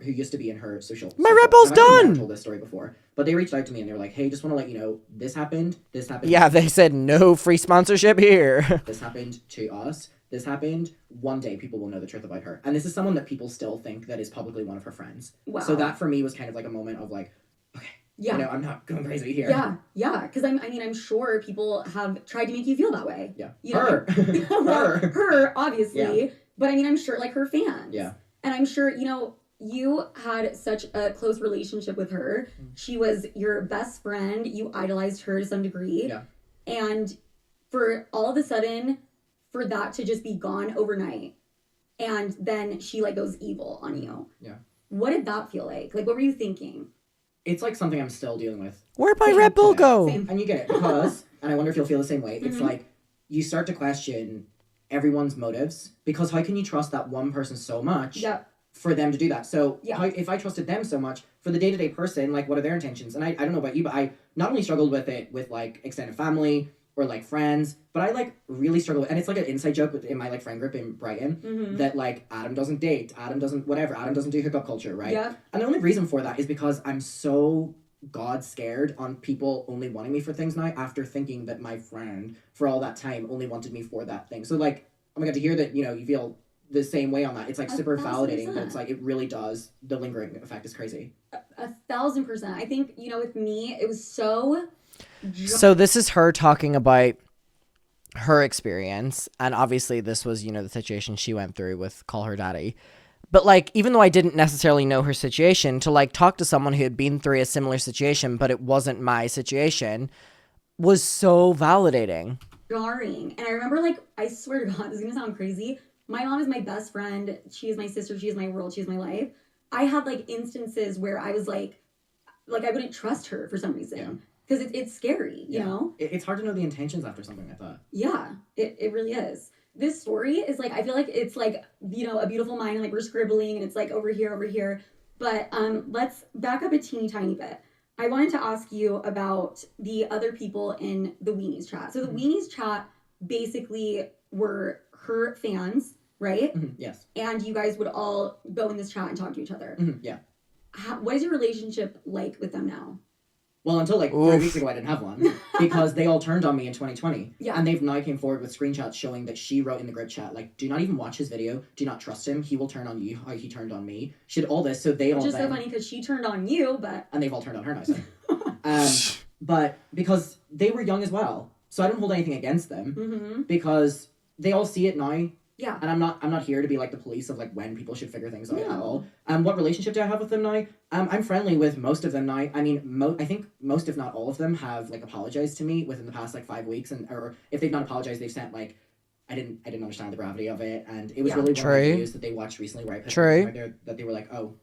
who used to be in her social. My Red Bull's done. I've told this story before, but they reached out to me and they were like, "Hey, just want to let you know this happened. This happened." Yeah, they said no free sponsorship here. This happened to us. This happened. One day, people will know the truth about her, and this is someone that people still think that is publicly one of her friends. Wow. So that for me was kind of like a moment of like, okay, yeah, you know, I'm not going crazy here. Yeah, because I'm sure people have tried to make you feel that way. Yeah, you know, her, obviously. Yeah. But I mean, I'm sure, like, her fans. Yeah. And I'm sure, you know, you had such a close relationship with her. She was your best friend. You idolized her to some degree. Yeah. And for all of a sudden, for that to just be gone overnight, and then she, like, goes evil on you. Yeah. What did that feel like? Like, what were you thinking? It's, like, something I'm still dealing with. Where'd my Red Bull go? And you get it, because, and I wonder if you'll feel the same way, it's like, you start to question everyone's motives, because how can you trust that one person so much for them to do that. So Yeah. if I trusted them so much, for the day-to-day person, like, what are their intentions? And I don't know about you, but I not only struggled with it with, like, extended family or, like, friends, but I, like, really struggle with, and it's like an inside joke in my, like, friend group in Brighton, that, like, Adam doesn't date, Adam doesn't do hookup culture, right? Yeah. And the only reason for that is because I'm so God scared on people only wanting me for things now, after thinking that my friend for all that time only wanted me for that thing. So, like, oh my God, to hear that, you know, you feel the same way on that, it's, like, super validating, but it's like, it really does, the lingering effect is crazy. 1,000%. I think, you know, with me, it was so this is her talking about her experience, and obviously this was, you know, the situation she went through with Call Her Daddy. But, like, even though I didn't necessarily know her situation, to, like, talk to someone who had been through a similar situation, but it wasn't my situation, was so validating. jarring. And I remember, like, I swear to God, this is gonna sound crazy. My mom is my best friend. She is my sister. She is my world. She is my life. I had, like, instances where I was like I wouldn't trust her for some reason. Because it's scary, you know? It's hard to know the intentions after something like that. Yeah, it really is. This story is, like, I feel like it's, like, you know, a beautiful mind, and, like, we're scribbling, and it's, like, over here. But let's back up a teeny tiny bit. I wanted to ask you about the other people in the Weenies chat. So the Weenies chat basically were her fans, right? Yes. And you guys would all go in this chat and talk to each other. Yeah. What is your relationship like with them now? Well, until, like, 3 weeks ago, I didn't have one, because they all turned on me in 2020. Yeah. And they've now came forward with screenshots showing that she wrote in the group chat, like, do not even watch his video, do not trust him, he will turn on you how he turned on me. She did all this, so they all Which is so funny, because she turned on you, but... And they've all turned on her now, so. But because they were young as well, so I don't hold anything against them, because they all see it now. Yeah. And I'm not here to be, like, the police of, like, when people should figure things out at all. What relationship do I have with them now? I'm friendly with most of them now. I mean, I think most, if not all of them, have, like, apologized to me within the past, like, 5 weeks, or if they've not apologized, they've sent, like, I didn't understand the gravity of it, and it was really one of the videos that they watched recently where I put that they were like, oh,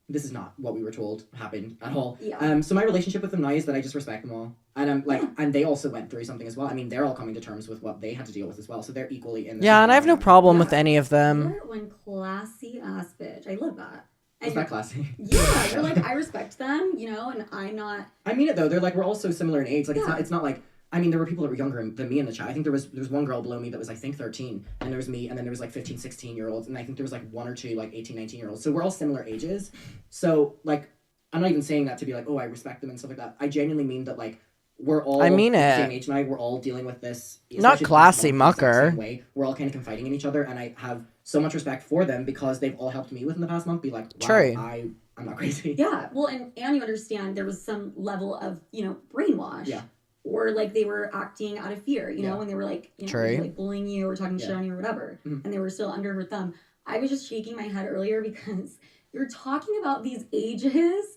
this is not what we were told happened at all. Yeah. So my relationship with them now is that I just respect them all. And I'm like, and they also went through something as well. I mean, they're all coming to terms with what they had to deal with as well. So they're equally in this. Yeah, and I have no problem with any of them. You're one classy ass bitch. I love that. Is that classy? Yeah, you're like, I respect them, you know, and I'm not. I mean it though. They're like, we're all so similar in age. Like, it's not like, I mean, there were people that were younger than me in the chat. I think there was one girl below me that was, I think, 13, and there was me, and then there was, like, 15, 16-year-olds, and I think there was, like, one or two, like, 18, 19-year-olds. So we're all similar ages. So, like, I'm not even saying that to be like, oh, I respect them and stuff like that. I genuinely mean that, like, we're all I mean the it. same age now. We're all dealing with this. Not classy mucker. Way. We're all kind of confiding in each other, and I have so much respect for them because they've all helped me within the past month be like, wow, True. I'm not crazy. Yeah, well, and you understand there was some level of, you know, brainwash. Yeah. Or, like, they were acting out of fear, you know, when they were, like, you know, True. like, bullying you or talking shit on you or whatever. And they were still under her thumb. I was just shaking my head earlier because you're talking about these ages,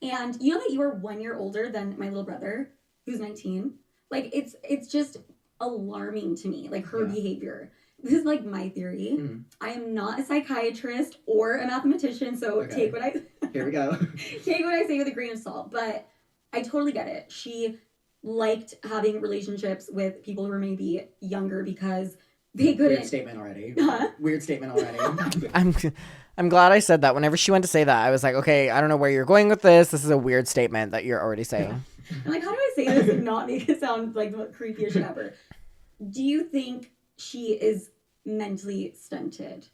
and you know that you are 1 year older than my little brother, who's 19? Like, it's just alarming to me, like, her behavior. This is, like, my theory. I am not a psychiatrist or a mathematician, so take what I... Here we go. Take what I say with a grain of salt, but I totally get it. She liked having relationships with people who were maybe younger because they couldn't... Weird statement already. Huh? Weird statement already. I'm glad I said that. Whenever she went to say that, I was like, okay, I don't know where you're going with this. This is a weird statement that you're already saying. I'm like, how do I say this and not make it sound like the creepiest shit ever? Do you think she is mentally stunted?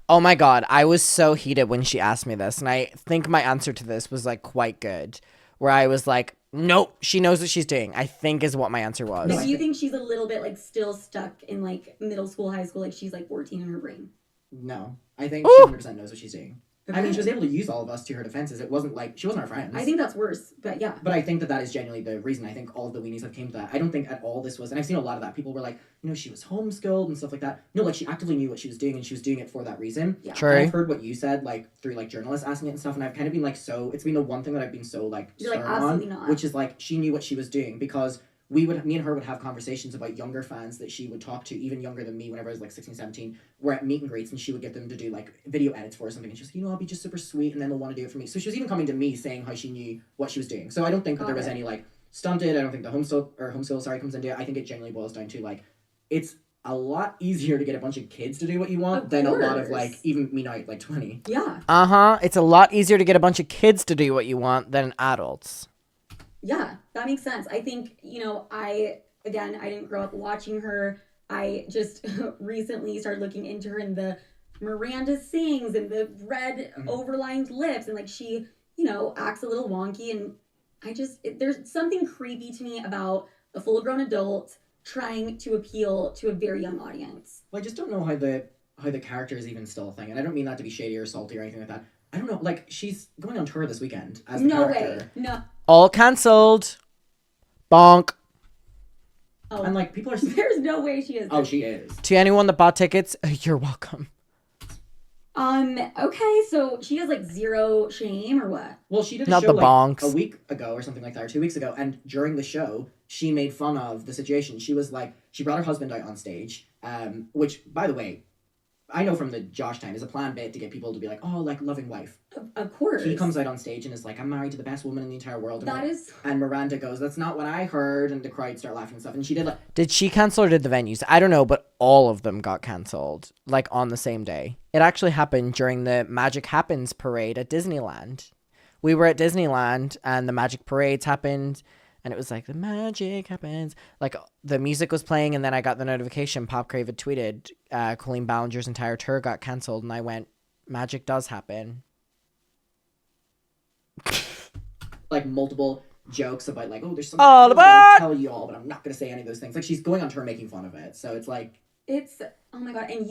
Oh my God. I was so heated when she asked me this. And I think my answer to this was, like, quite good. Where I was like, nope, she knows what she's doing, I think is what my answer was. But do you think she's a little bit, like, still stuck in, like, middle school, high school, like she's, like, 14 in her brain? No. I think she 100% knows what she's doing. Okay. I mean, she was able to use all of us to her defenses. It wasn't like, she wasn't our friends. I think that's worse, but yeah. But I think that is genuinely the reason. I think all of the weenies have came to that. I don't think at all this was, and I've seen a lot of that. People were like, you know, she was homeschooled and stuff like that. No, like, she actively knew what she was doing, and she was doing it for that reason. Yeah. True. And I've heard what you said, like, through, like, journalists asking it and stuff, and I've kind of been, like, so, it's been the one thing that I've been so, like, You're like, stern absolutely on, not. which is, like, she knew what she was doing, because me and her would have conversations about younger fans that she would talk to, even younger than me, whenever I was, like, 16, 17. We're at meet and greets, and she would get them to do, like, video edits for or something, and she was like, you know, I'll be just super sweet, and then they'll want to do it for me. So she was even coming to me saying how she knew what she was doing. So I don't think that there was any, like, stunted. I don't think the homeschool comes into it. I think it genuinely boils down to, like, it's a lot easier to get a bunch of kids to do what you want Of than a lot of course. like even me now like 20. Yeah. It's a lot easier to get a bunch of kids to do what you want than adults. Yeah, that makes sense. I think, I didn't grow up watching her. I just recently started looking into her and the Miranda sings and the red overlined lips and like she, acts a little wonky and there's something creepy to me about a full grown adult trying to appeal to a very young audience. Well, I just don't know how the character is even still a thing, and I don't mean that to be shady or salty or anything like that. I don't know, like she's going on tour this weekend as the No character. way. No. All cancelled. Bonk. Oh, And like people are there's no way she is. Oh, she is. To anyone that bought tickets, you're welcome. Okay, so she has like zero shame or what? Well, she did a Not show the like bonks. a week ago or something like that, or 2 weeks ago, and during the show, she made fun of the situation. She was like, she brought her husband out on stage, which, by the way, I know from the Josh time is a planned bit to get people to be like, oh, like loving wife. Of course. He comes out on stage and is like, I'm married to the best woman in the entire world. And Miranda goes, that's not what I heard, and the crowd start laughing and stuff. And she did like, Did she cancel or did the venues? I don't know, but all of them got canceled, like on the same day. It actually happened during the Magic Happens parade at Disneyland. We were at Disneyland and the Magic Parades happened. And it was like, the magic happens. Like, the music was playing, and then I got the notification. Pop Crave had tweeted, Colleen Ballinger's entire tour got canceled. And I went, magic does happen. like multiple jokes about like, oh, there's something All I'm gonna about- tell you all, but I'm not going to say any of those things. Like, she's going on tour making fun of it. So it's like, Oh my god! And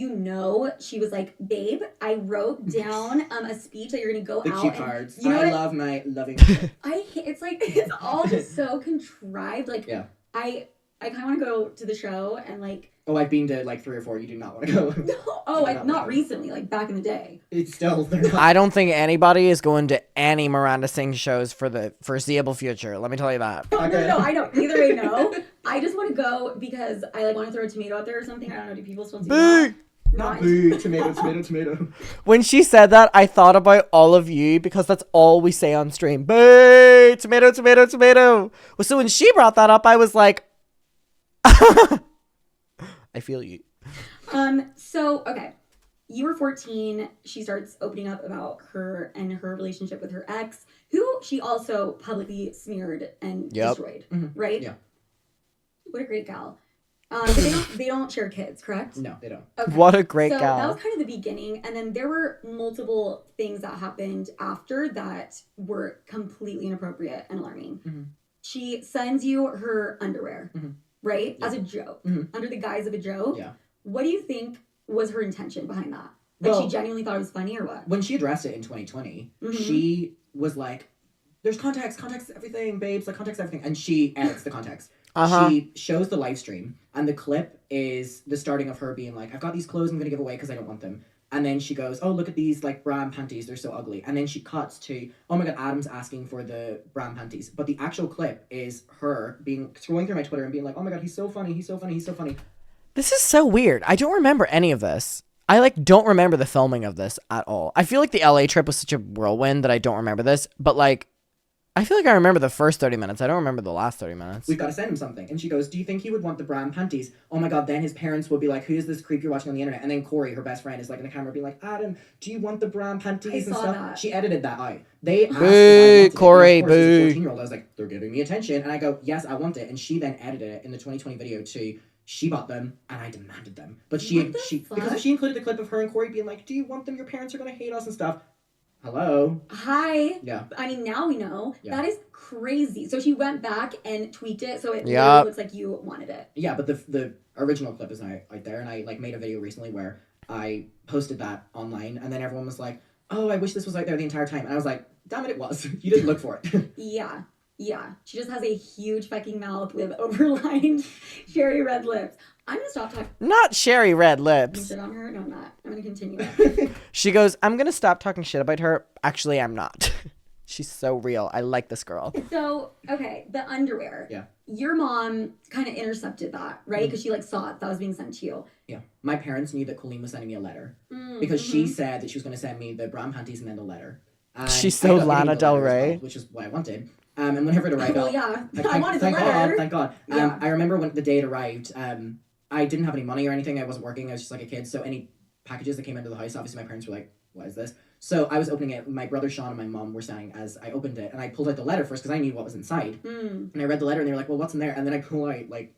she was like, "Babe, I wrote down a speech that you're gonna go the out." cue and, cards. You know I what? love my loving. It's like it's all just so contrived. Like, Yeah. I kind of want to go to the show and like. Oh, I've been to like 3 or 4. You do not want to go. Not recently, like back in the day. It's still, they're not. I don't think anybody is going to any Miranda Sings shows for the foreseeable future. Let me tell you that. No, I don't. Either way, no. I just want to go because I like want to throw a tomato out there or something. I don't know. Do people still do that? Not boo, tomato. When she said that, I thought about all of you because that's all we say on stream. Boo! Tomato. Well, so when she brought that up, I was like, I feel you. So, okay. You were 14. She starts opening up about her and her relationship with her ex, who she also publicly smeared and destroyed. Mm-hmm. Right? Yeah. What a great gal. But they don't share kids, correct? No, they don't. Okay. What a great so gal. That was kind of the beginning, and then there were multiple things that happened after that were completely inappropriate and alarming. Mm-hmm. She sends you her underwear, right? Yeah. As a joke, Mm-hmm. under the guise of a joke. Yeah. What do you think was her intention behind that? Like, Well, she genuinely thought it was funny or what? When she addressed it in 2020, Mhm. she was like, there's context everything, babes, like context everything. And she edits the context. She shows the live stream, and the clip is the starting of her being like, I've got these clothes I'm going to give away because I don't want them. And then she goes, oh, look at these like bra and panties, they're so ugly. And then she cuts to, oh my god, Adam's asking for the bra and panties. But the actual clip is her scrolling through my Twitter and being like, oh my god, he's so funny. This is so weird. I don't remember any of this. I don't remember the filming of this at all. I feel like the LA trip was such a whirlwind that I don't remember this. But I feel like I remember the first 30 minutes. I don't remember the last 30 minutes. We've got to send him something. And she goes, do you think he would want the bra and panties? Oh my god, then his parents would be like, who is this creep you're watching on the internet? And then Corey, her best friend, is like in the camera being like, Adam, do you want the bra and panties and saw stuff? that. She edited that out. They asked Boo, if I wanted Corey, it. And of course, as a boo. 14-year-old, I was like, they're giving me attention. And I go, yes, I want it. And she then edited it in the 2020 video too. She bought them, and I demanded them. But because if she included the clip of her and Corey being like, do you want them? Your parents are going to hate us and stuff. Hello. Hi. Yeah. I mean, now we know. Yeah. That is crazy. So she went back and tweaked it so it Yep. literally looks like you wanted it. Yeah, but the original clip is now out there, and I made a video recently where I posted that online, and then everyone was like, oh, I wish this was out there the entire time. And I was like, damn it was. You didn't look for it. Yeah. She just has a huge fucking mouth with overlined cherry red lips. I'm gonna stop talking Not Sherry Red Lips. shit on her. No, I'm not. I'm gonna continue. She goes, I'm going to stop talking shit about her. Actually, I'm not. She's so real. I like this girl. So, okay, the underwear. Yeah. Your mom kind of intercepted that, right? Because she saw it that was being sent to you. Yeah. My parents knew that Colleen was sending me a letter. Mm, Because she said that she was going to send me the bra and panties and then the letter. And She's I so ended up getting Lana the Del letter as Rey. well, which is what I wanted. And whenever it arrived, Well, yeah. Thank I wanted the letter. God. Yeah. I remember when the day it arrived, I didn't have any money or anything. I wasn't working. I was just like a kid. So any packages that came into the house, obviously my parents were like, what is this? So I was opening it. My brother Sean and my mom were standing as I opened it, and I pulled out the letter first because I knew what was inside. And I read the letter, and they were like, well, what's in there? And then I pull out, like,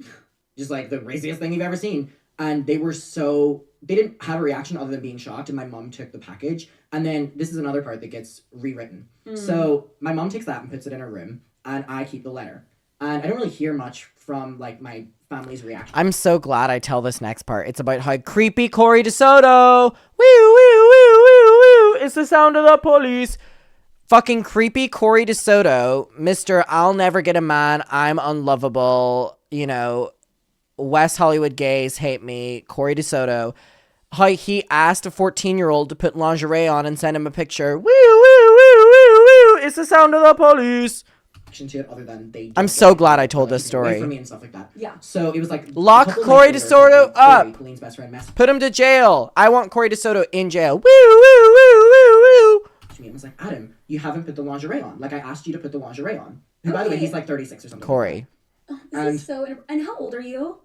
just like the craziest thing you've ever seen. And they didn't have a reaction other than being shocked. And my mom took the package. And then this is another part that gets rewritten. So my mom takes that and puts it in her room, and I keep the letter. And I don't really hear much from, like, my family's reaction. I'm so glad I tell this next part. It's about how creepy Corey DeSoto. Woo, woo, woo, woo, woo. It's the sound of the police. Fucking creepy Corey DeSoto. Mr. I'll never get a man. I'm unlovable. You know, West Hollywood gays hate me. Corey DeSoto. How he asked a 14-year-old to put lingerie on and send him a picture. Woo, woo, woo, woo, woo. It's the sound of the police. To it other than they I'm so glad I told this story. For me and stuff like that. Yeah. So it was like lock Corey DeSoto up. Colleen's best friend messaged Put him to jail. I want Corey DeSoto in jail. Woo, woo, woo, woo, woo. me and was like, Adam, you haven't put the lingerie on. Like I asked you to put the lingerie on. And by the way, he's like 36 or something. Corey. Oh, this is so. And how old are you?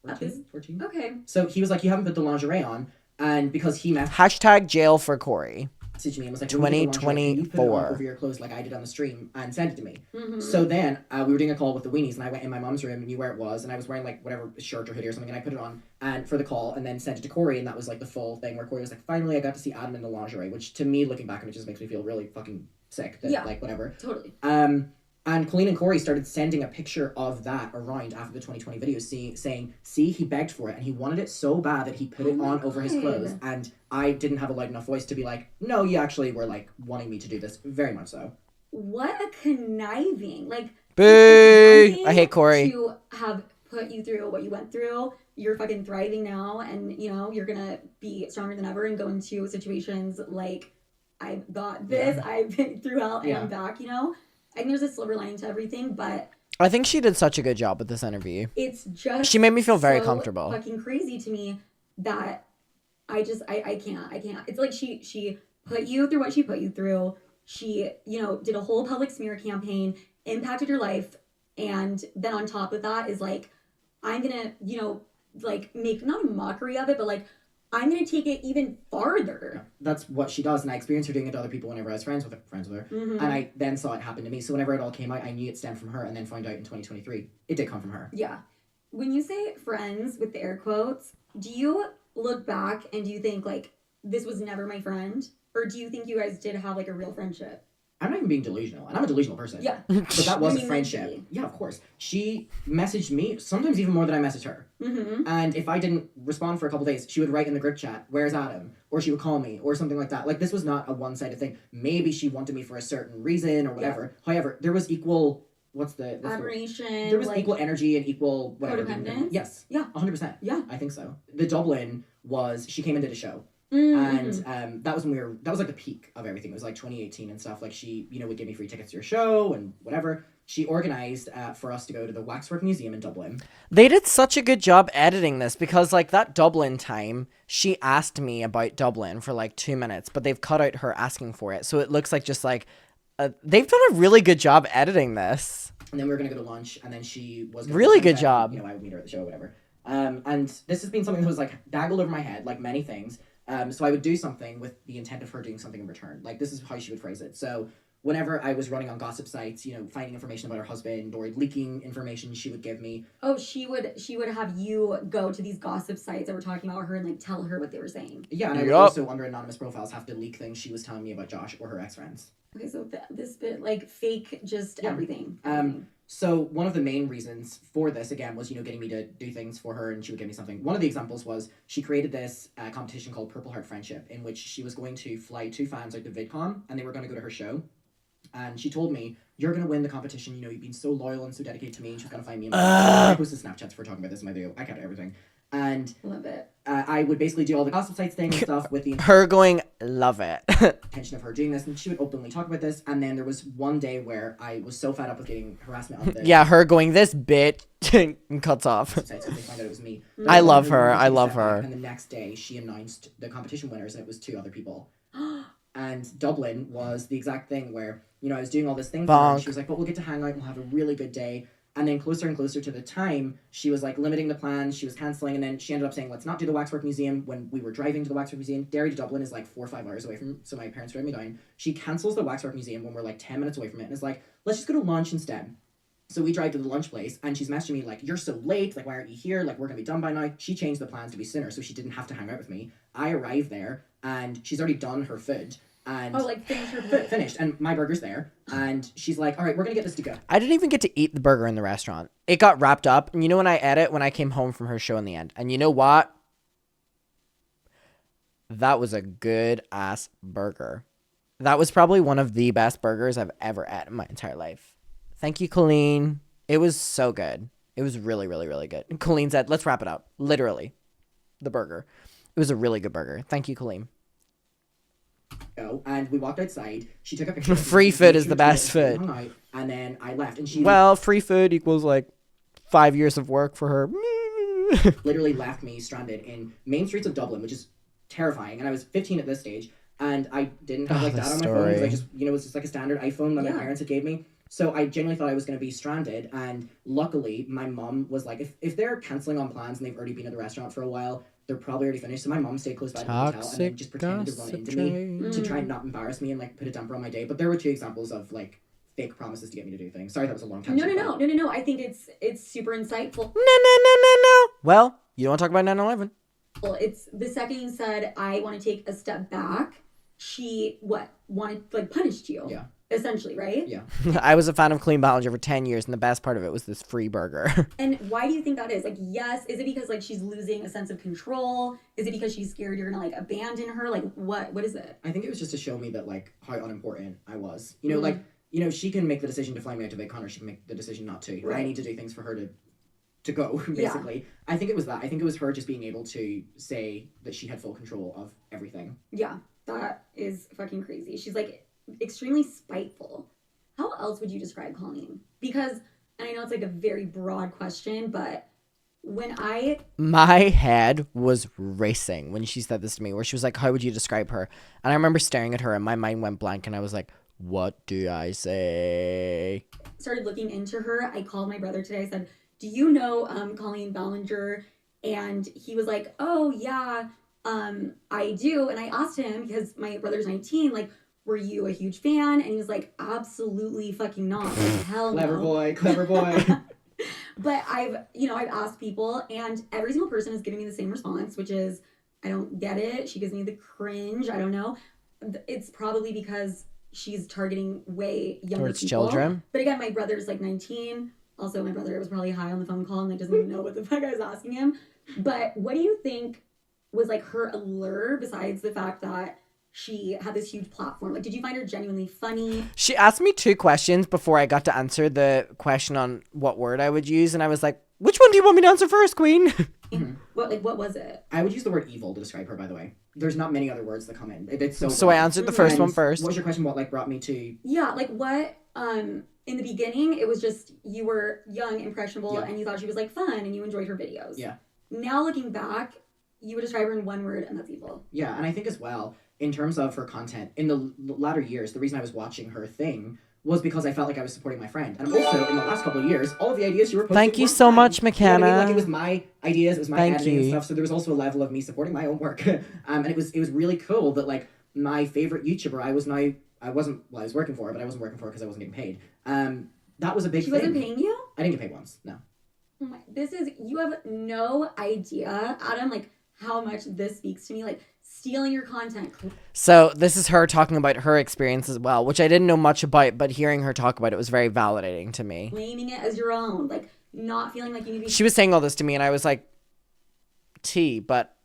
14. Okay. So he was like, you haven't put the lingerie on, and because he Hashtag jail for Corey. messaged me and was like, 2024 over your clothes like I did on the stream and sent it to me. So then we were doing a call with the weenies, and I went in my mom's room and knew where it was, and I was wearing like whatever shirt or hoodie or something, and I put it on and for the call and then sent it to Corey, and that was like the full thing where Corey was like, finally I got to see Adam in the lingerie, which to me looking back on it just makes me feel really fucking sick that, like whatever. Totally. And Colleen and Corey started sending a picture of that around after the 2020 video, saying, see, he begged for it, and he wanted it so bad that he put it on over his clothes, and I didn't have a loud enough voice to be like, no, you actually were, like, wanting me to do this. Very much so. What a conniving. Like, boo! I hate Corey. To have put you through what you went through, you're fucking thriving now, and, you know, you're gonna be stronger than ever and go into situations like, I've got this, I've been through hell, and I'm back, you know? I think there's a silver lining to everything, but I think she did such a good job with this interview. It's just she made me feel very so comfortable. Fucking crazy to me that I can't. It's like she put you through what she put you through. She, you know, did a whole public smear campaign, impacted your life, and then on top of that is like, I'm gonna, you know, like make not a mockery of it, but like I'm gonna take it even farther. Yeah, that's what she does, and I experienced her doing it to other people whenever I was friends with her. And I then saw it happen to me. So whenever it all came out, I knew it stemmed from her, and then found out in 2023 it did come from her. Yeah. When you say friends with the air quotes, do you look back and do you think like this was never my friend, or do you think you guys did have like a real friendship? I'm not even being delusional, and I'm a delusional person. Yeah. But that was a friendship. Mentally. Yeah, of course. She messaged me, sometimes even more than I messaged her. And if I didn't respond for a couple days, she would write in the group chat, where's Adam? Or she would call me, or something like that. Like, this was not a one-sided thing. Maybe she wanted me for a certain reason, or whatever. Yeah. However, there was equal, admiration. There was equal energy and equal, whatever. Codependence? Yes. Yeah. 100%. Yeah. I think so. The Dublin was, she came and did a show. And that was when that was like the peak of everything. It was like 2018 and stuff. Like she, you know, would give me free tickets to your show and whatever. She organized for us to go to the Waxwork Museum in Dublin. They did such a good job editing this because like that Dublin time, she asked me about Dublin for like 2 minutes, but they've cut out her asking for it. So it looks like just like they've done a really good job editing this. And then we were going to go to lunch, and then she was really good job. You know, I would meet her at the show or whatever. And this has been something that was like daggled over my head, like many things. So I would do something with the intent of her doing something in return. Like, this is how she would phrase it. So whenever I was running on gossip sites, you know, finding information about her husband or leaking information she would give me. Oh, she would have you go to these gossip sites that were talking about her and like tell her what they were saying. Yeah, and I would also, under anonymous profiles, have to leak things she was telling me about Josh or her ex-friends. Okay, so this bit, like, fake just everything. So one of the main reasons for this, again, was, you know, getting me to do things for her, and she would give me something. One of the examples was she created this competition called Purple Heart Friendship, in which she was going to fly 2 fans out to VidCon, and they were going to go to her show. And she told me, you're going to win the competition, you know, you've been so loyal and so dedicated to me, and she's going to find me. I posted Snapchats for talking about this in my video. I kept everything. And love it. I would basically do all the gossip sites thing and stuff with the her going, love it. intention of her doing this, and she would openly talk about this. And then there was one day where I was so fed up with getting harassment on the her going, this bit and cuts off. sites because they found out it was me. I love her. I love her. And the next day, she announced the competition winners, and it was 2 other people. And Dublin was the exact thing where, you know, I was doing all this thing for her, and she was like, but we'll get to hang out and we'll have a really good day. And then closer and closer to the time, she was like limiting the plans, she was cancelling, and then she ended up saying, let's not do the Waxwork Museum. When we were driving to the Waxwork Museum, Derry to Dublin is like 4 or 5 hours away from, so my parents drove me down. She cancels the Waxwork Museum when we're like 10 minutes away from it and is like, let's just go to lunch instead. So we drive to the lunch place, and she's messaging me like, you're so late, like, why aren't you here? Like, we're gonna be done by now. She changed the plans to be sooner, so she didn't have to hang out with me. I arrive there, and she's already done her food. And finished her food. Finished, and my burger's there, and she's like, all right, we're gonna get this to go. I didn't even get to eat the burger in the restaurant. It got wrapped up, and you know when I came home from her show in the end, and you know what? That was a good ass burger. That was probably one of the best burgers I've ever had in my entire life. Thank you, Colleen. It was so good. It was really, really, really good. And Colleen said, let's wrap it up. Literally. The burger. It was a really good burger. Thank you, Colleen. And we walked outside. She took a picture. Free food is the best food. And then I left, and she free food equals like 5 years of work for her. literally left me stranded in main streets of Dublin, which is terrifying. And I was 15 at this stage, and I didn't have like that on my phone because I just, it was just like a standard iPhone that my parents had gave me. So I genuinely thought I was going to be stranded, and luckily my mom was like, if they're cancelling on plans and they've already been at the restaurant for a while, they're probably already finished. So my mom stayed close by the hotel and then just pretended to run into me to try and not embarrass me and like put a damper on my day. But there were 2 examples of like fake promises to get me to do things. Sorry, that was a long time. No. I think it's super insightful. No. Well, you don't want to talk about 9/11. Well, it's the second you said, I want to take a step back, she punished you. Yeah. Essentially, right? Yeah. I was a fan of Colleen Ballinger for 10 years, and the best part of it was this free burger. And why do you think that is? Like, yes, is it because like she's losing a sense of control? Is it because she's scared you're gonna like abandon her? Like, what is it? I think it was just to show me that like how unimportant I was. Like, she can make the decision to fly me out to Big Con, or she can make the decision not to. Right. I need to do things for her to go, basically. Yeah. I think it was that. I think it was her just being able to say that she had full control of everything. Yeah, that is fucking crazy. She's like extremely spiteful. How else would you describe Colleen? Because, and I know it's like a very broad question, but my head was racing when she said this to me, where she was like, how would you describe her? And I remember staring at her and my mind went blank, and I was like, what do I say? Started looking into her. I called my brother today. I said, do you know Colleen Ballinger? And he was like, oh yeah, I do. And I asked him, because my brother's 19, like, were you a huge fan? And he was like, absolutely fucking not. Like, hell no. Clever boy. But I've asked people, and every single person is giving me the same response, which is, I don't get it. She gives me the cringe. I don't know. It's probably because she's targeting way younger towards people. Children. But again, my brother's like 19. Also, my brother was probably high on the phone call and like doesn't even know what the fuck I was asking him. But what do you think was like her allure, besides the fact that she had this huge platform? Like, did you find her genuinely funny? She asked me 2 questions before I got to answer the question on what word I would use, and I was like, which one do you want me to answer first, Queen? Mm-hmm. What was it? I would use the word evil to describe her, by the way. There's not many other words that come in. It's so I answered the first one first. What was your question? What like brought me to? Yeah, like what? In the beginning, it was just you were young, impressionable, and you thought she was like fun, and you enjoyed her videos. Yeah. Now looking back, you would describe her in one word, and that's evil. Yeah, and I think as well, in terms of her content, in the latter years, the reason I was watching her thing was because I felt like I was supporting my friend. And also, in the last couple of years, all of the ideas she were posting. Thank you so much, McKenna. You know what I mean? Like, it was my ideas, it was my editing and stuff, so there was also a level of me supporting my own work. And it was really cool that, like, my favorite YouTuber, I was working for her, but I wasn't working for her because I wasn't getting paid. That was a big thing. She wasn't paying you? I didn't get paid once, no. Oh my, you have no idea, Adam, like, how much this speaks to me. Like, stealing your content. So this is her talking about her experience as well, which I didn't know much about, but hearing her talk about it was very validating to me. Claiming it as your own, like not feeling like you need to be... She was saying all this to me and I was like, but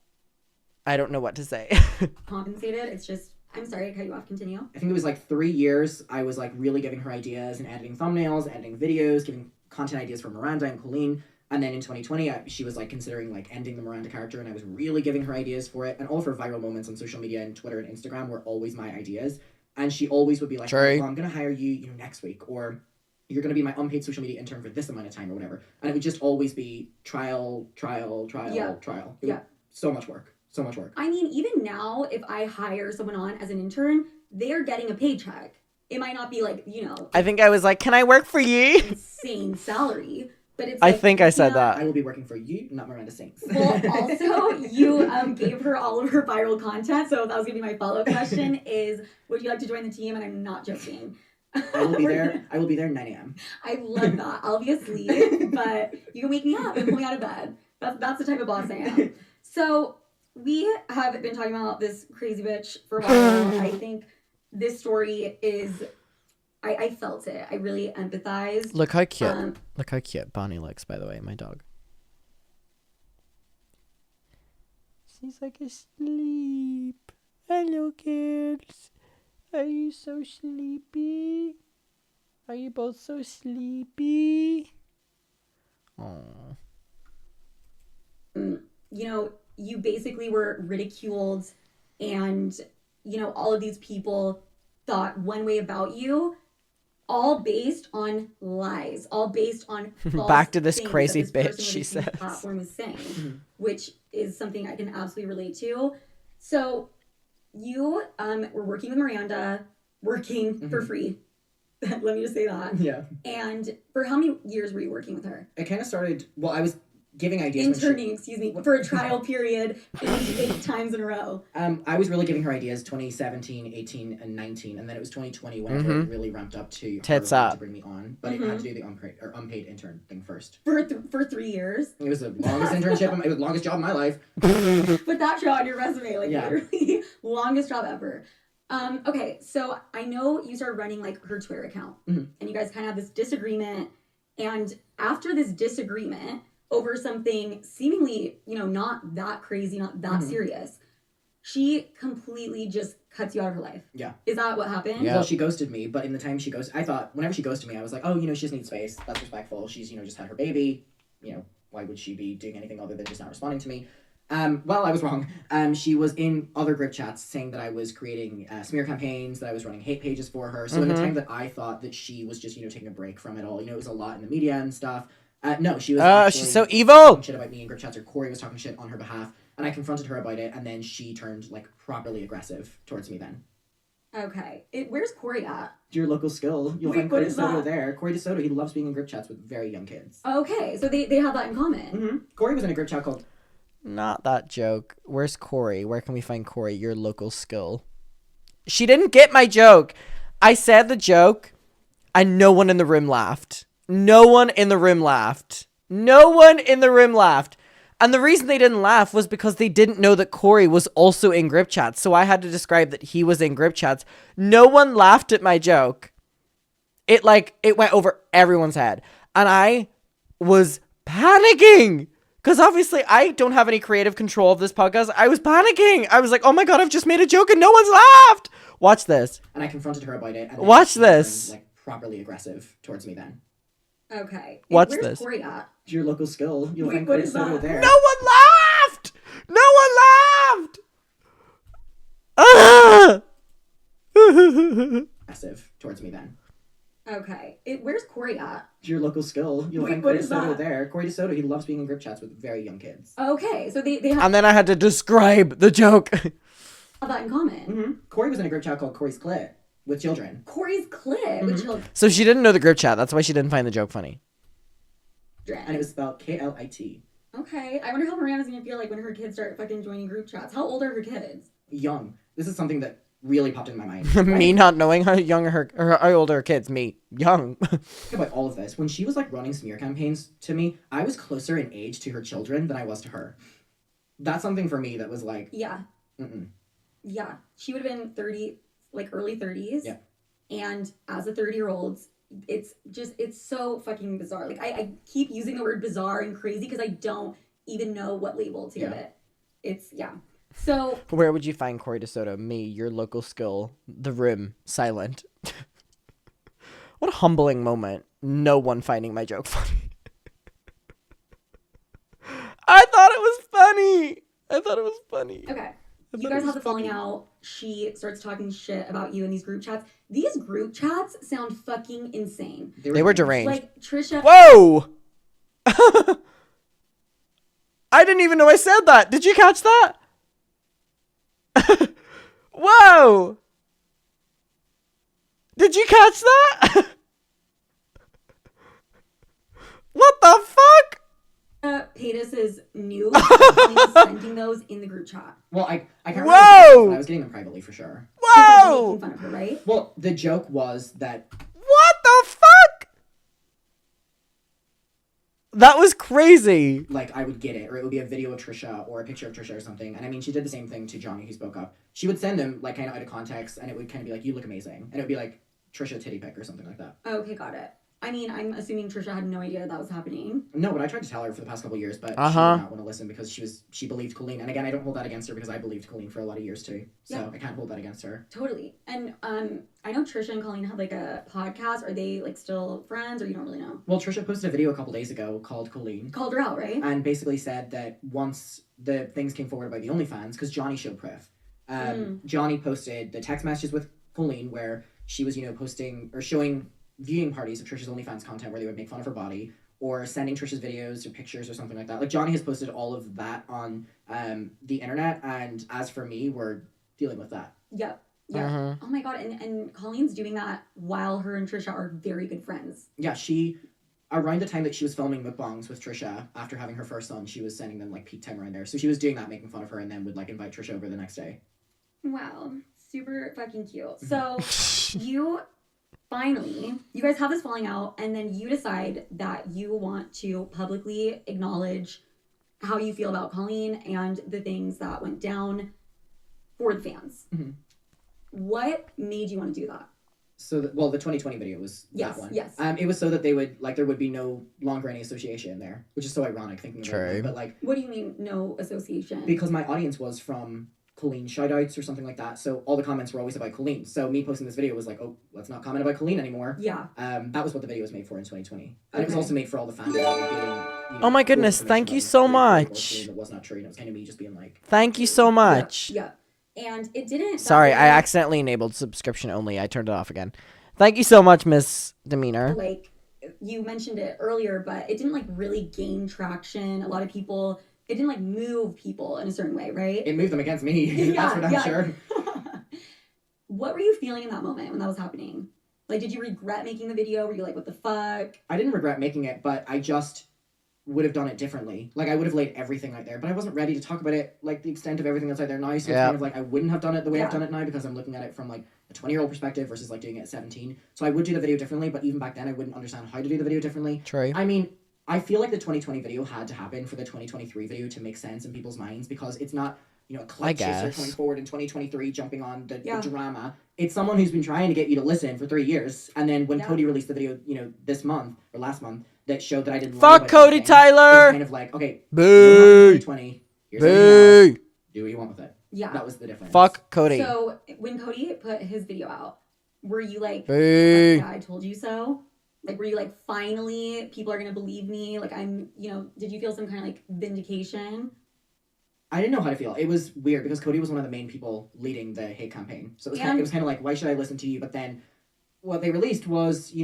I don't know what to say. Compensated. It's just, I'm sorry, I cut you off. Continue. I think it was like 3 years I was like really giving her ideas and editing thumbnails, editing videos, giving content ideas for Miranda and Colleen. And then in 2020, she was like considering like ending the Miranda character, and I was really giving her ideas for it. And all of her viral moments on social media and Twitter and Instagram were always my ideas. And she always would be like, well, I'm going to hire you, next week, or you're going to be my unpaid social media intern for this amount of time or whatever. And it would just always be trial. Yeah. So much work. So much work. I mean, even now, if I hire someone on as an intern, they're getting a paycheck. it might not be like, you know, I think I was like, can I work for you? insane salary, but it's I like, think you I said can't- I will be working for you, not Miranda Sings. Well, also, you gave her all of her viral content, so that was gonna be my follow-up question is, would you like to join the team? And I'm not joking. I will be there. I will be there 9 a.m. I love that. I'll be asleep, but you can wake me up and pull me out of bed. That's the type of boss I am. So we have been talking about this crazy bitch for a while. I think this story is, I felt it. I really empathized. Look how cute. Look how cute Bonnie looks, by the way, my dog. She's like asleep. Hello, kids. Are you so sleepy? Are you both so sleepy? Oh. You know, you basically were ridiculed, and, you know, all of these people thought one way about you, all based on lies, all based on false Back to this things crazy that this bitch, person she with this huge says. platform is saying, which is something I can absolutely relate to. So you were working with Miranda, working for free. Let me just say that. Yeah. And for how many years were you working with her? It kind of started. Well, I was giving ideas. when Interning, excuse me, for a trial period 8 times in a row. I was really giving her ideas 2017, 18, and 19, and then it was 2020 whenever it really ramped up to her Tits wanting up. to bring me on. But it had to do the unpaid intern thing first. For 3 years. It was the longest internship. It was the longest job of my life. Put that show on your resume, like Yeah. literally longest job ever. Okay, so I know you started running like her Twitter account, and you guys kind of have this disagreement. And after this disagreement over something seemingly, you know, not that crazy, not that serious, she completely just cuts you out of her life. Yeah. Is that what happened? Yeah. Well, she ghosted me, but in the time she ghosted, I thought whenever she ghosted me, I was like, oh, you know, she just needs space. That's respectful. She's, you know, just had her baby. You know, why would she be doing anything other than just not responding to me? Well, I was wrong. She was in other group chats saying that I was creating smear campaigns, that I was running hate pages for her. So in the time that I thought that she was just, you know, taking a break from it all, you know, it was a lot in the media and stuff. No, she was actually she's so evil. talking shit about me in group chats, or Corey was talking shit on her behalf, and I confronted her about it, and then she turned like properly aggressive towards me then. Okay. Where's Corey at? Your local skill, you'll Wait, find what Corey is DeSoto that? there. Corey DeSoto, he loves being in group chats with very young kids. Okay, so they have that in common. Corey was in a group chat called Not that joke. Where's Corey? Where can we find Corey? Your local skill. She didn't get my joke. I said the joke, and no one in the room laughed. No one in the room laughed. No one in the room laughed. And the reason they didn't laugh was because they didn't know that Corey was also in group chats. So I had to describe that he was in group chats. No one laughed at my joke. It went over everyone's head. And I was panicking. Because obviously I don't have any creative control of this podcast. I was panicking. I was like, oh my God, I've just made a joke and no one's laughed. Watch this. and I confronted her about it. And then Watch she this. turned, like properly aggressive towards me then. Okay. Watch Where's this. Corey at? Your local skill, you'll Wait, find what Corey is DeSoto that? there. No one laughed. No one laughed. Ah! Aggressive towards me then. Okay. Where's Corey at? Your local skill, you'll Wait, find what Corey is DeSoto that? there. Corey DeSoto, he loves being in group chats with very young kids. Okay, so they have And then I had to describe the joke. that in common. Corey was in a group chat called Corey's Clit with children. Corey's clip with children. So she didn't know the group chat. That's why she didn't find the joke funny. And it was spelled Klit. Okay, I wonder how Miranda's gonna feel like when her kids start fucking joining group chats. How old are her kids? Young. This is something that really popped into my mind. Me not knowing how young her or how old her kids. Me young. Think about all of this. When she was like running smear campaigns to me, I was closer in age to her children than I was to her. That's something for me that was like, Yeah. Yeah. She would have been 30, like early 30s. Yeah. And as a 30-year-old, it's so fucking bizarre. Like, I keep using the word bizarre and crazy because I don't even know what label to give Yeah. it. It's, yeah. So, Where would you find Corey DeSoto? Me, your local skill. The room. Silent. What a humbling moment. No one finding my joke funny. I thought it was funny. okay. You guys have the falling out. She starts talking shit about you in these group chats. These group chats sound fucking insane. They were deranged. Like, Trisha. Whoa! I didn't even know I said that. Did you catch that? Whoa! Did you catch that? What the fuck? Paid us his nude. He was sending those in the group chat. Well, I can't Whoa! remember, but I was getting them privately for sure. Whoa! Making fun of her, right? Well, the joke was that What the fuck? That was crazy. like I would get it, or it would be a video of Trisha or a picture of Trisha or something. And I mean, she did the same thing to Johnny, who spoke up. She would send them like kind of out of context, and it would kind of be like, "You look amazing," and it would be like Trisha titty pic or something like that. Okay, got it. I mean, I'm assuming Trisha had no idea that was happening. No, but I tried to tell her for the past couple of years, but she did Uh-huh. not want to listen because she believed Colleen. And again, I don't hold that against her because I believed Colleen for a lot of years too. So Yeah. I can't hold that against her. Totally. And I know Trisha and Colleen had like a podcast. Are they like still friends, or you don't really know? Well, Trisha posted a video a couple days ago called Colleen, Called her out, right? and basically said that once the things came forward about the OnlyFans, because Johnny showed proof. Johnny posted the text messages with Colleen where she was, posting or showing viewing parties of Trisha's OnlyFans content where they would make fun of her body or sending Trisha's videos or pictures or something like that. Like, Johnny has posted all of that on the internet, and as for me, we're dealing with that. Yep. Yeah. Uh-huh. Oh my god. And Colleen's doing that while her and Trisha are very good friends. Yeah, she, around the time that she was filming mukbangs with Trisha, after having her first son, she was sending them, like, peak time around there. So she was doing that, making fun of her, and then would, like, invite Trisha over the next day. Wow. Super fucking cute. So you guys have this falling out, and then you decide that you want to publicly acknowledge how you feel about Colleen and the things that went down for the fans. Mhm. What made you want to do that? So, the 2020 video was Yes, that one. yes. It was so that they would, like, there would be no longer any association there, which is so ironic thinking about True. it. But, like, What do you mean, no association? because my audience was from Colleen shoutouts or something like that, so all the comments were always about Colleen. So me posting this video was like, oh, let's not comment about Colleen anymore. Yeah. That was what the video was made for in 2020. And it was Okay. also made for all the fans that were getting, Oh my goodness, information thank about you the so story much. That was not true, and it was kind of me just being like, Thank you so much. Yeah. And it didn't. Sorry, that I way, accidentally enabled subscription only. I turned it off again. Thank you so much, Miss Demeanor. Like, you mentioned it earlier, but it didn't like really gain traction. A lot of people, it didn't like move people in a certain way, right? it moved them against me. That's for damn sure. What were you feeling in that moment when that was happening? Like, did you regret making the video? Were you like, what the fuck? I didn't regret making it, but I just would have done it differently. Like, I would have laid everything out there, but I wasn't ready to talk about it, like, the extent of everything that's out there now. So it's Yeah. kind of like, I wouldn't have done it the way Yeah. I've done it now because I'm looking at it from, like, a 20-year-old perspective versus, like, doing it at 17. So I would do the video differently, but even back then I wouldn't understand how to do the video differently. True. I mean, I feel like the 2020 video had to happen for the 2023 video to make sense in people's minds because it's not, a clout chaser guess. coming forward in 2023 jumping on the Yeah. drama. It's someone who's been trying to get you to listen for 3 years. And then when Yeah. Cody released the video, this month or last month that showed that I didn't lie Fuck about Cody anything, Tyler! it was kind of like, okay, Boo! 2020, here's everything else, Boo! do what you want with it. Yeah. That was the difference. Fuck Cody. So when Cody put his video out, were you like, Boo! yeah, I told you so? Like, were you like, finally, people are gonna believe me? Like, did you feel some kind of like vindication? I didn't know how to feel. It was weird because Cody was one of the main people leading the hate campaign. So it was, And- kind of like, why should I listen to you? But then what they released was,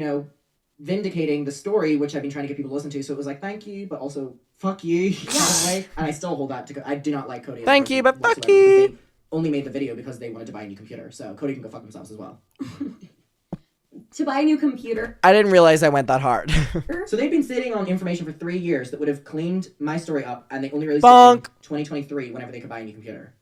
vindicating the story, which I've been trying to get people to listen to. So it was like, thank you, but also fuck you. kind of way. And I still hold that to I do not like Cody. as a Thank person you, but fuck whatsoever, you. because they only made the video because they wanted to buy a new computer. So Cody can go fuck themselves as well. To buy a new computer. I didn't realize I went that hard. So they've been sitting on information for 3 years that would have cleaned my story up, and they only released Bonk. it in 2023 whenever they could buy a new computer.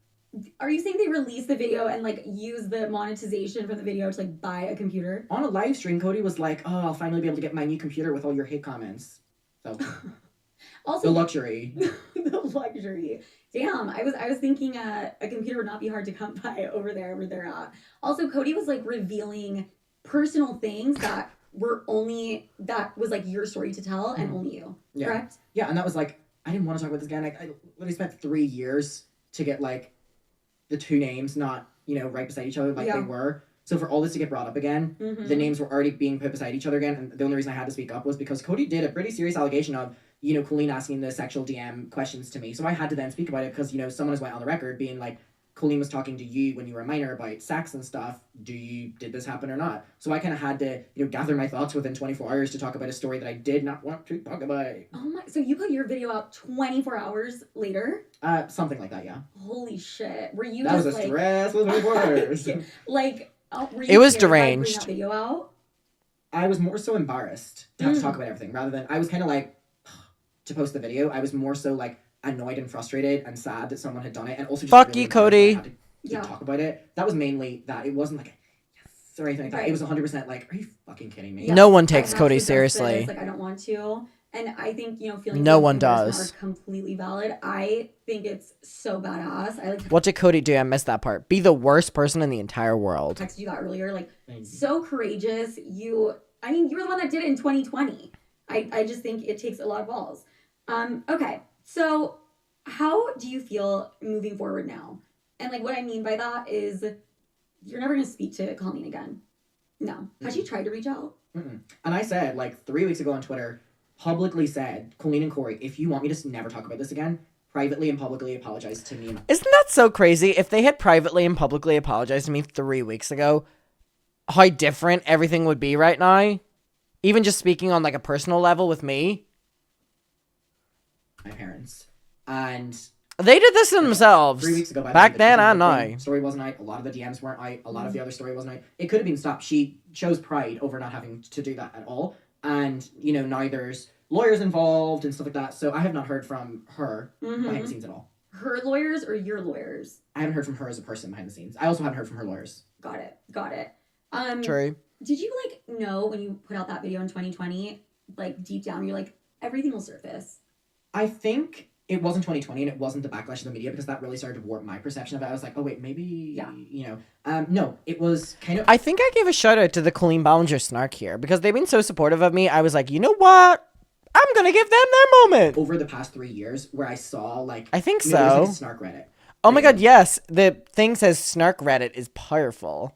Are you saying they released the video and like use the monetization from the video to like buy a computer? On a live stream, Cody was like, oh, I'll finally be able to get my new computer with all your hate comments. So, Also, the luxury. the luxury. Damn, I was thinking a computer would not be hard to come by over there where they're at. Also, Cody was like revealing personal things that was like your story to tell and only you. Yeah. Correct? Yeah, and that was like, I didn't want to talk about this guy. Like, I literally spent 3 years to get, like, the two names not, right beside each other like Yeah. they were. So for all this to get brought up again, Mhm. the names were already being put beside each other again. And the only reason I had to speak up was because Cody did a pretty serious allegation of, Colleen asking the sexual DM questions to me. So I had to then speak about it because, someone has went on the record being like, Colleen was talking to you when you were a minor about sex and stuff. Did this happen or not? So I kind of had to, gather my thoughts within 24 hours to talk about a story that I did not want to talk about. Oh my! So you put your video out 24 hours later? Something like that, yeah. Holy shit! Were you That was just a like stressful 24 hours. like Oh, were It you was scared by putting deranged. that video out? I was more so embarrassed to have to talk about everything rather than I was kind of like to post the video. I was more so like annoyed and frustrated and sad that someone had done it, and also just Fuck really you, embarrassed that Cody. I had to talk about it. That was mainly that. It wasn't like a yes or anything like that. Right. It was 100% like, are you fucking kidding me? Yeah. No one I takes have Cody to address seriously. this, like, I don't want to. And I think, feeling No one embarrassment does. are completely valid. I think it's so badass. I What did Cody do? I missed that part. Be the worst person in the entire world. texted you that earlier. Like, Thank you. so courageous. You're the one that did it in 2020. I just think it takes a lot of balls. Okay. So how do you feel moving forward now? And like what I mean by that is you're never going to speak to Colleen again. No. Has she tried to reach out? Mm-mm. And I said like 3 weeks ago on Twitter, publicly said, Colleen and Corey, if you want me to never talk about this again, privately and publicly apologize to me. Isn't that so crazy? If they had privately and publicly apologized to me 3 weeks ago, how different everything would be right now. Even just speaking on like a personal level with me. My parents. And They did this themselves. 3 weeks ago, by the Back time then, the I Tinder know. story wasn't out. A lot of the DMs weren't out. A lot of the other story wasn't out. It could have been stopped. She chose pride over not having to do that at all. And, now there's lawyers involved and stuff like that. So I have not heard from her behind the scenes at all. Her lawyers or your lawyers? I haven't heard from her as a person behind the scenes. I also haven't heard from her lawyers. Got it. True. Did you know when you put out that video in 2020, like deep down, you're like, everything will surface? I think it wasn't 2020 and it wasn't the backlash of the media because that really started to warp my perception of it. I was like, oh wait, maybe, no, it was kind of... I think I gave a shout out to the Colleen Ballinger snark here because they've been so supportive of me. I was like, you know what? I'm going to give them their moment. Over the past 3 years where I saw like... I think there was, so. like, a snark Reddit. Oh my god, yes. The thing says snark Reddit is powerful.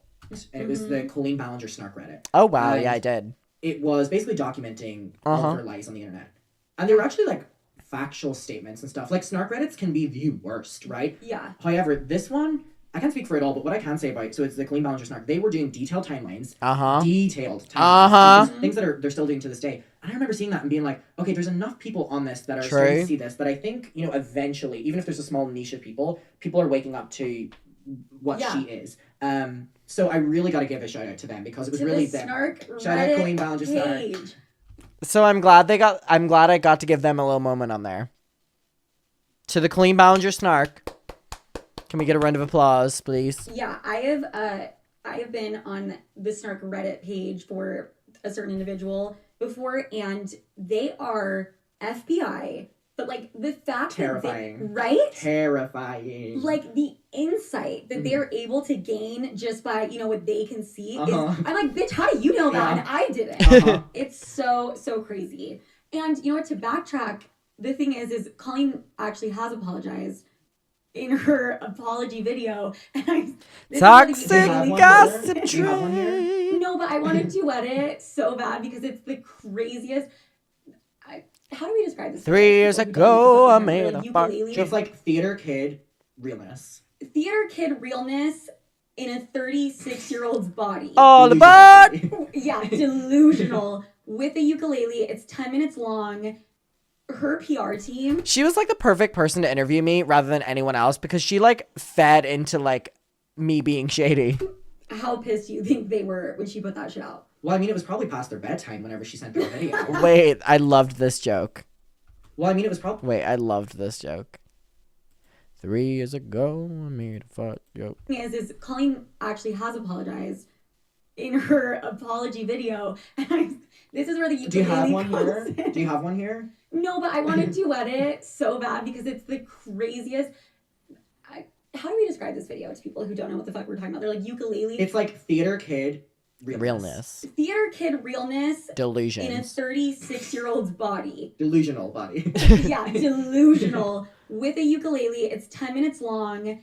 And it was the Colleen Ballinger snark Reddit. Oh wow, And yeah, I did. It was basically documenting all of her lies on the internet. And they were actually like factual statements and stuff. Like snark Reddits can be the worst, right? Yeah. However, this one, I can't speak for it all, but what I can say about it, so it's the Colleen Ballinger snark. They were doing detailed timelines. Detailed timelines. Things that they're still doing to this day. And I remember seeing that and being like, okay, there's enough people on this that are starting to see this that I think, eventually, even if there's a small niche of people are waking up to what she is. So I really got to give a shout out to them because it was really them. Shout out Colleen Ballinger snark. So I'm glad I got to give them a little moment on there. To the Colleen Ballinger snark. Can we get a round of applause, please? Yeah, I have been on the snark Reddit page for a certain individual before, and they are FBI. But like the fact Terrifying. that right? Terrifying. Like the insight that they're able to gain just by, what they can see is, I'm like, bitch, how do you know that? And I didn't. It's so crazy. And you know what, to backtrack, the thing is Colleen actually has apologized in her apology video. And Toxic gossip train. No, but I want to duet it so bad because it's the craziest. How do we describe this? 3 years ago, I made a fuck. It's like theater kid realness. Theater kid realness in a 36-year-old's body. All about. Yeah, delusional. With a ukulele. It's 10 minutes long. Her PR team. She was like the perfect person to interview me rather than anyone else because she like fed into like me being shady. How pissed do you think they were when she put that shit out? Well, I mean, it was probably past their bedtime whenever she sent their video. Wait, I loved this joke. Well, I mean, it was probably... Wait, I loved this joke. 3 years ago, I made a fuck joke. Is Colleen actually has apologized in her apology video. And this is where the ukulele Do you have one comes here? in. Do you have one here? No, but I want to duet it so bad because it's the craziest. How do we describe this video to people who don't know what the fuck we're talking about? They're like ukulele. It's like theater kid Realness. Theater kid realness. Delusions. In a 36-year-old's body. Delusional body. Yeah, delusional. With a ukulele. It's 10 minutes long.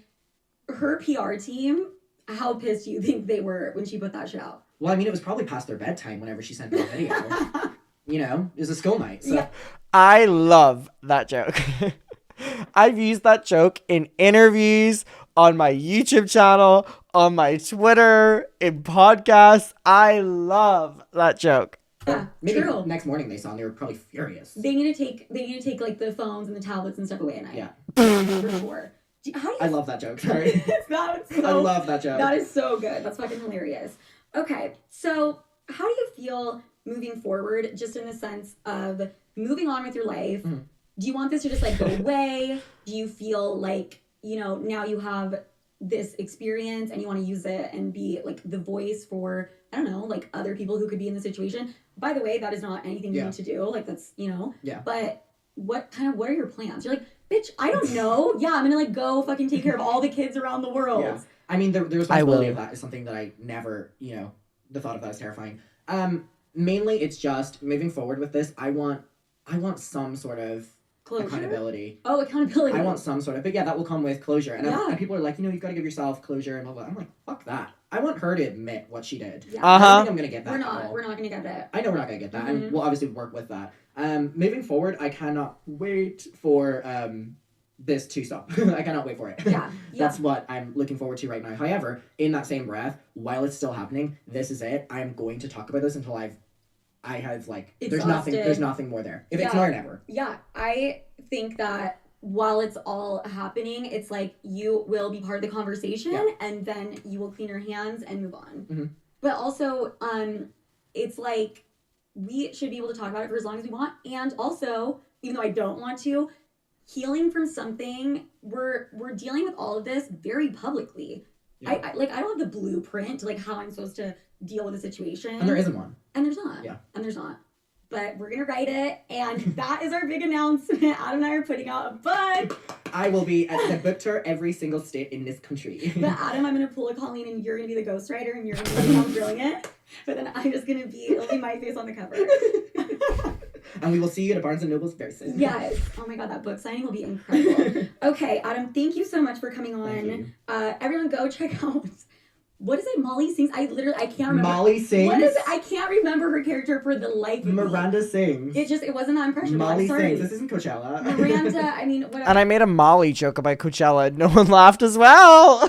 Her PR team, how pissed do you think they were when she put that shit out? Well, I mean, it was probably past their bedtime whenever she sent their video. It was a school night. So. Yeah. I love that joke. I've used that joke in interviews, on my YouTube channel, on my Twitter, in podcasts. I love that joke. Yeah, Maybe true. next morning they saw and they were probably furious. They need to take like the phones and the tablets and stuff away at night. Yeah. For sure. How do I love that joke. Sorry. I love that joke. That is so good. That's fucking hilarious. Okay, so how do you feel moving forward, just in the sense of moving on with your life? Mm-hmm. Do you want this to just like go away? Do you feel like, you know, now you have this experience and you want to use it and be like the voice for, I don't know, like other people who could be in the situation? By the way, that is not anything you need to do. Like that's, you know. Yeah. But what are your plans? You're like, bitch, I don't know. Yeah, I'm gonna like go fucking take care of all the kids around the world. Yeah. I mean, the responsibility of that is something that I never, you know, the thought of that is terrifying. Mainly it's just moving forward with this. I want some sort of closure? Accountability. Oh, accountability. I want some sort of, but yeah, that will come with closure. And people are like, you know, you've got to give yourself closure and all that. I'm like, fuck that. I want her to admit what she did. Yeah. I don't think I'm gonna get that. We're not gonna get it. I know we're not gonna get that, and we'll obviously work with that. Moving forward, I cannot wait for this to stop. I cannot wait for it. Yeah. That's what I'm looking forward to right now. However, in that same breath, while it's still happening, this is it. I'm going to talk about this until I have like Exhausted. there's nothing more there. If it's not never. Yeah, I think that while it's all happening, it's like you will be part of the conversation and then you will clean your hands and move on. Mm-hmm. But also, it's like we should be able to talk about it for as long as we want. And also, even though I don't want to, healing from something, we're dealing with all of this very publicly. Yeah. I don't have the blueprint to like how I'm supposed to deal with a situation. And there isn't one. And there's not. Yeah. And there's not. But we're gonna write it, and that is our big announcement. Adam and I are putting out a book. I will be at the book tour every single state in this country. But Adam, I'm gonna pull a Colleen, and you're gonna be the ghostwriter, and you're gonna be how brilliant. But then I'm just gonna it'll be my face on the cover. And we will see you at Barnes & Noble's very soon. Yes. Oh my god, that book signing will be incredible. Okay, Adam, thank you so much for coming on. Thank you. Everyone go check out. What is it? Molly sings. I can't remember. Molly sings. What is it? I can't remember her character for the life of me. Miranda sings. It wasn't that impression. Molly sings. This isn't Coachella. Miranda, I mean, whatever. And I made a Molly joke about Coachella, and no one laughed as well.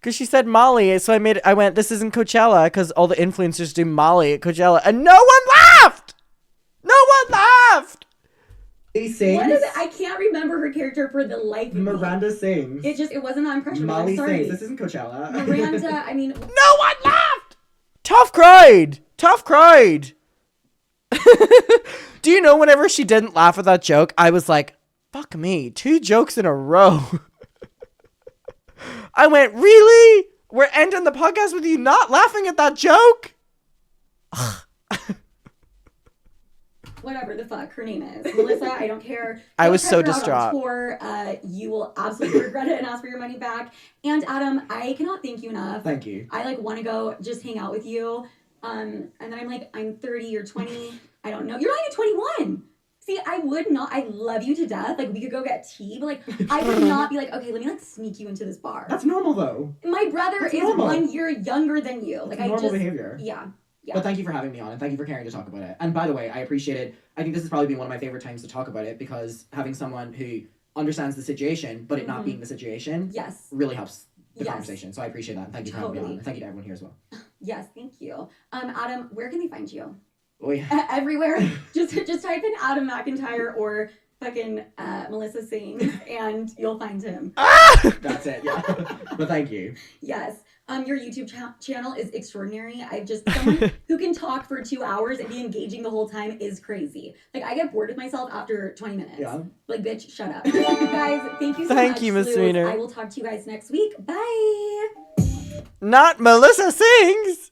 Because she said Molly, so I went, this isn't Coachella, because all the influencers do Molly at Coachella, and no one laughed! No one laughed! He sings. What is it? I can't remember her character for the life of me. Miranda sings. It wasn't that impression. Molly sorry. sings. This isn't Coachella. Miranda, I mean. No one laughed! Tough cried! Do you know whenever she didn't laugh at that joke, I was like, fuck me, 2 jokes in a row. I went, really? We're ending the podcast with you not laughing at that joke? Whatever the fuck her name is. Melissa, I don't care. I was so check her out distraught. on tour. You will absolutely regret it and ask for your money back. And Adam, I cannot thank you enough. Thank you. I want to go just hang out with you. And then I'm like, I'm 30, you're 20. I don't know. You're not even 21. See, I would not. I love you to death. Like, we could go get tea, but I would not be like, okay, let me sneak you into this bar. That's normal though. My brother is normal. 1 year younger than you. That's normal behavior. Yeah. But thank you for having me on, and thank you for caring to talk about it. And by the way, I appreciate it. I think this has probably been one of my favorite times to talk about it, because having someone who understands the situation, but it not being the situation, really helps the conversation. So I appreciate that. And thank you for having me on. And thank you to everyone here as well. Yes, thank you. Adam, where can they find you? Oh yeah. Everywhere. just type in Adam McIntyre or fucking Melissa Sings, and you'll find him. That's it. Yeah. But thank you. Yes. Your YouTube channel is extraordinary. Someone who can talk for 2 hours and be engaging the whole time is crazy. I get bored with myself after 20 minutes. Yeah. Bitch, shut up. Guys, thank you so much. Thank you, Miss Wiener. I will talk to you guys next week. Bye. Not Melissa Sings!